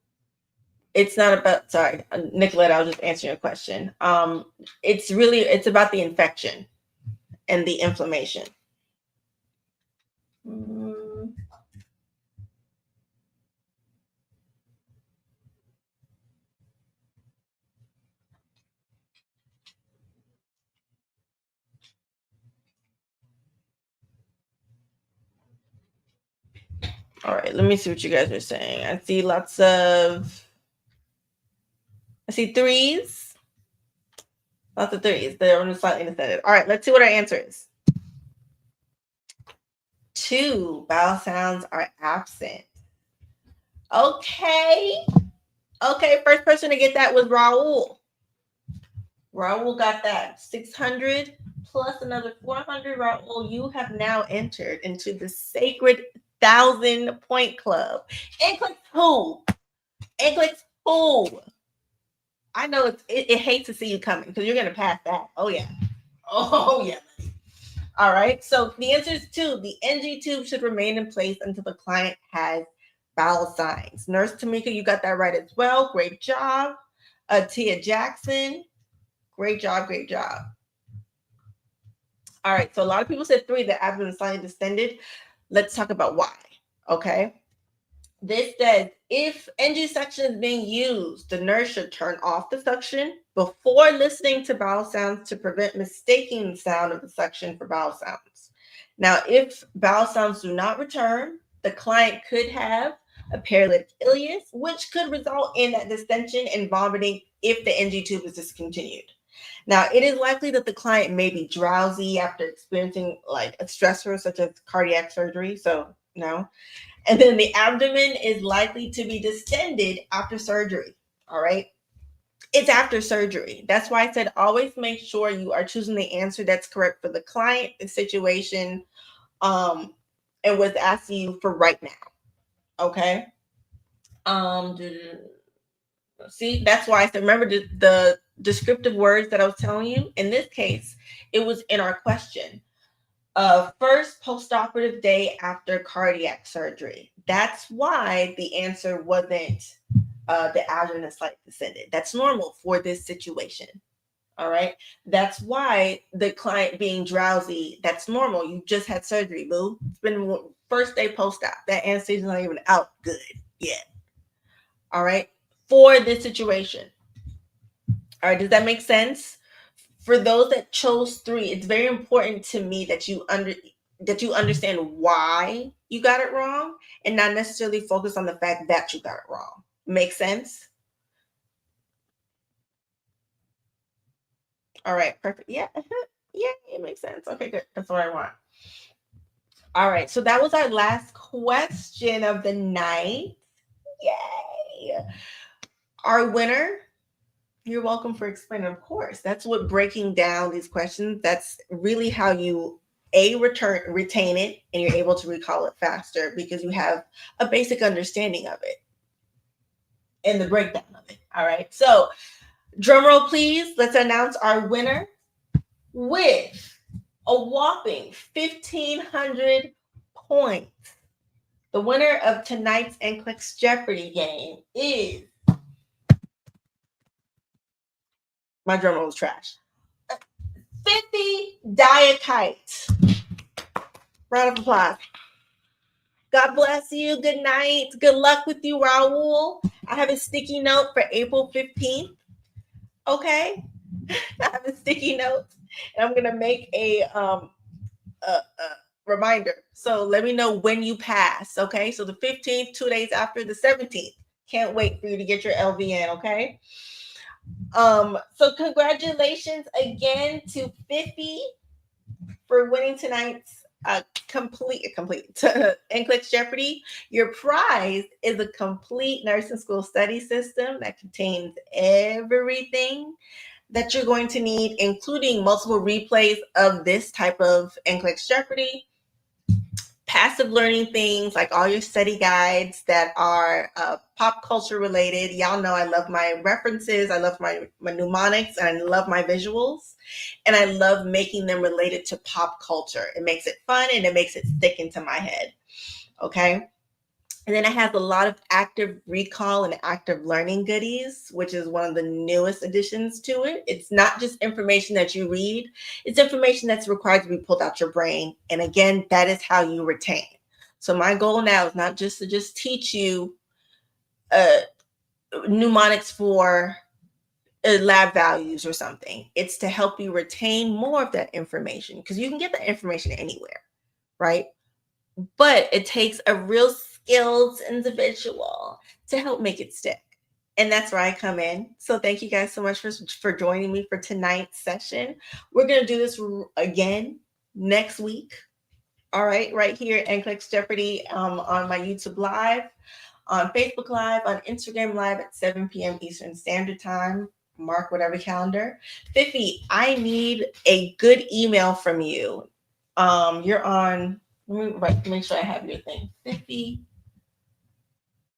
It's not about, sorry, Nicolette, I was just answering your question. It's about the infection and the inflammation. All right, let me see what you guys are saying. I see threes. Lots of threes. They're only slightly independent. All right, let's see what our answer is. 2 bowel sounds are absent. Okay, first person to get that was Raul. Raul got that 600 plus another 400. Raul, you have now entered into the sacred 1,000-point club. NCLEX who? NCLEX who? I know it hates to see you coming because you're going to pass that. Oh, yeah. Oh, yeah. All right. So the answer is 2. The NG tube should remain in place until the client has bowel signs. Nurse Tamika, you got that right as well. Great job. Tia Jackson, great job. All right. So a lot of people said 3, the abdomen is slightly distended. Let's talk about why. Okay. This says if NG suction is being used, the nurse should turn off the suction before listening to bowel sounds to prevent mistaking the sound of the suction for bowel sounds. Now, if bowel sounds do not return, the client could have a paralytic ileus, which could result in that distension and vomiting if the NG tube is discontinued. Now, it is likely that the client may be drowsy after experiencing like a stressor such as cardiac surgery. So, no. And then the abdomen is likely to be distended after surgery. All right. It's after surgery. That's why I said always make sure you are choosing the answer that's correct for the client, the situation, and what's asking you for right now. Okay. See, that's why I said remember the descriptive words that I was telling you. In this case, it was in our question. First postoperative day after cardiac surgery. That's why the answer wasn't the abdomen is slightly descended. That's normal for this situation. All right. That's why the client being drowsy, that's normal. You just had surgery, boo. It's been first day post-op. That anesthesia's not even out good yet. All right. For this situation. All right. Does that make sense? For those that chose 3, it's very important to me that you understand why you got it wrong and not necessarily focus on the fact that you got it wrong. Make sense? All right, perfect. Yeah. Yeah, it makes sense. Okay, good. That's what I want. All right, so that was our last question of the night. Yay. Our winner, you're welcome for explaining, of course. That's what breaking down these questions, that's really how you retain it, and you're able to recall it faster because you have a basic understanding of it and the breakdown of it. All right. So drum roll, please. Let's announce our winner with a whopping 1,500 points. The winner of tonight's NCLEX Jeopardy game is, my drum roll is trash, 50 Diakite. Round of applause. God bless you. Good night. Good luck with you, Raul. I have a sticky note for April 15th. Okay. I have a sticky note, and I'm going to make a reminder. So let me know when you pass. Okay. So the 15th, 2 days after the 17th. Can't wait for you to get your LVN. Okay. So congratulations again to Fifi for winning tonight's complete NCLEX Jeopardy. Your prize is a complete nursing school study system that contains everything that you're going to need, including multiple replays of this type of NCLEX Jeopardy, passive learning things like all your study guides that are pop culture related. Y'all know I love my references, I love my mnemonics, and I love my visuals, and I love making them related to pop culture. It makes it fun and it makes it stick into my head. Okay. And then it has a lot of active recall and active learning goodies, which is one of the newest additions to it. It's not just information that you read, it's information that's required to be pulled out your brain. And again, that is how you retain. So my goal now is not just to just teach you mnemonics for lab values or something. It's to help you retain more of that information, because you can get that information anywhere, right? But it takes a real skilled individual to help make it stick. And that's where I come in. So thank you guys so much for joining me for tonight's session. We're going to do this again next week. All right, right here at NCLEX Jeopardy on my YouTube Live, on Facebook Live, on Instagram Live at 7 p.m. Eastern Standard Time. Mark whatever calendar. Fifi, I need a good email from you. You're on, let me make sure I have your thing. Fifi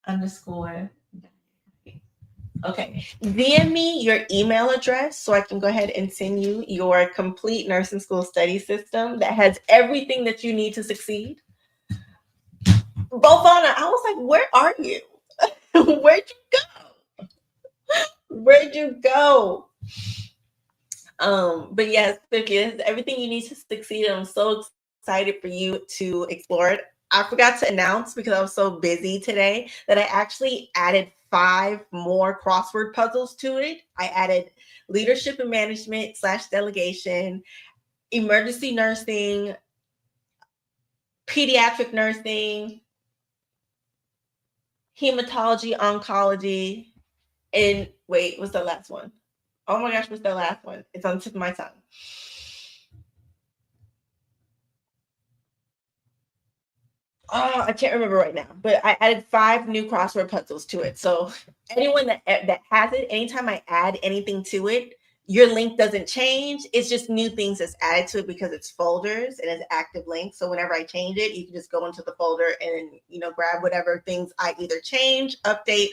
_ Okay. DM me your email address so I can go ahead and send you your complete nursing school study system that has everything that you need to succeed. Bofana, I was like, where are you? Where'd you go? Where'd you go? But yes, Fifi, it's everything you need to succeed. I'm so excited for you to explore it. I forgot to announce, because I was so busy today, that I actually added 5 more crossword puzzles to it. I added leadership and management / delegation, emergency nursing, pediatric nursing, hematology, oncology, and wait, what's the last one? Oh my gosh, what's the last one? It's on the tip of my tongue. Oh, I can't remember right now, but I added 5 new crossword puzzles to it. So anyone that has it, anytime I add anything to it, your link doesn't change. It's just new things that's added to it because it's folders and it's active links. So whenever I change it, you can just go into the folder and grab whatever things I either change, update,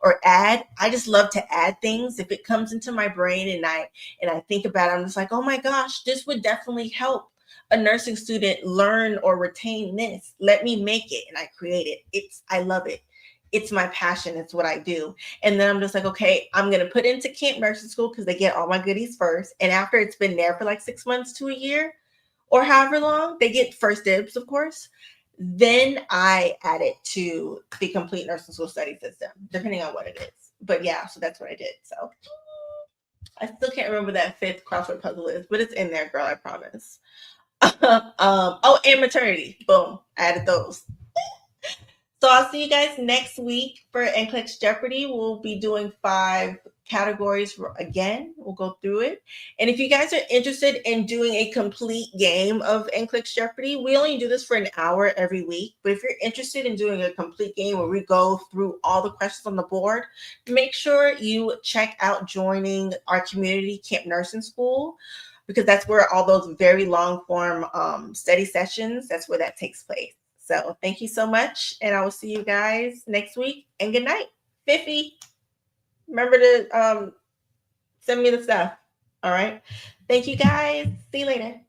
or add. I just love to add things. If it comes into my brain and I think about it, I'm just like, oh my gosh, this would definitely help a nursing student learn or retain this. Let me make it, and I create it. I love it. it's my passion. It's what I do. And then I'm just like, okay, I'm going to put into camp nursing school because they get all my goodies first. And after it's been there for like 6 months to a year or however long, they get first dibs, of course. Then I add it to the complete nursing school study system, depending on what it is. But yeah, so that's what I did. So I still can't remember that 5th crossword puzzle is, but it's in there, girl, I promise. Oh, and maternity. Boom. I added those. So I'll see you guys next week for NCLEX Jeopardy. We'll be doing 5 categories again. We'll go through it. And if you guys are interested in doing a complete game of NCLEX Jeopardy, we only do this for an hour every week. But if you're interested in doing a complete game where we go through all the questions on the board, make sure you check out joining our community camp nursing school, because that's where all those very long form study sessions, that's where that takes place. So thank you so much. And I will see you guys next week. And good night. Fifi, remember to send me the stuff. All right. Thank you guys. See you later.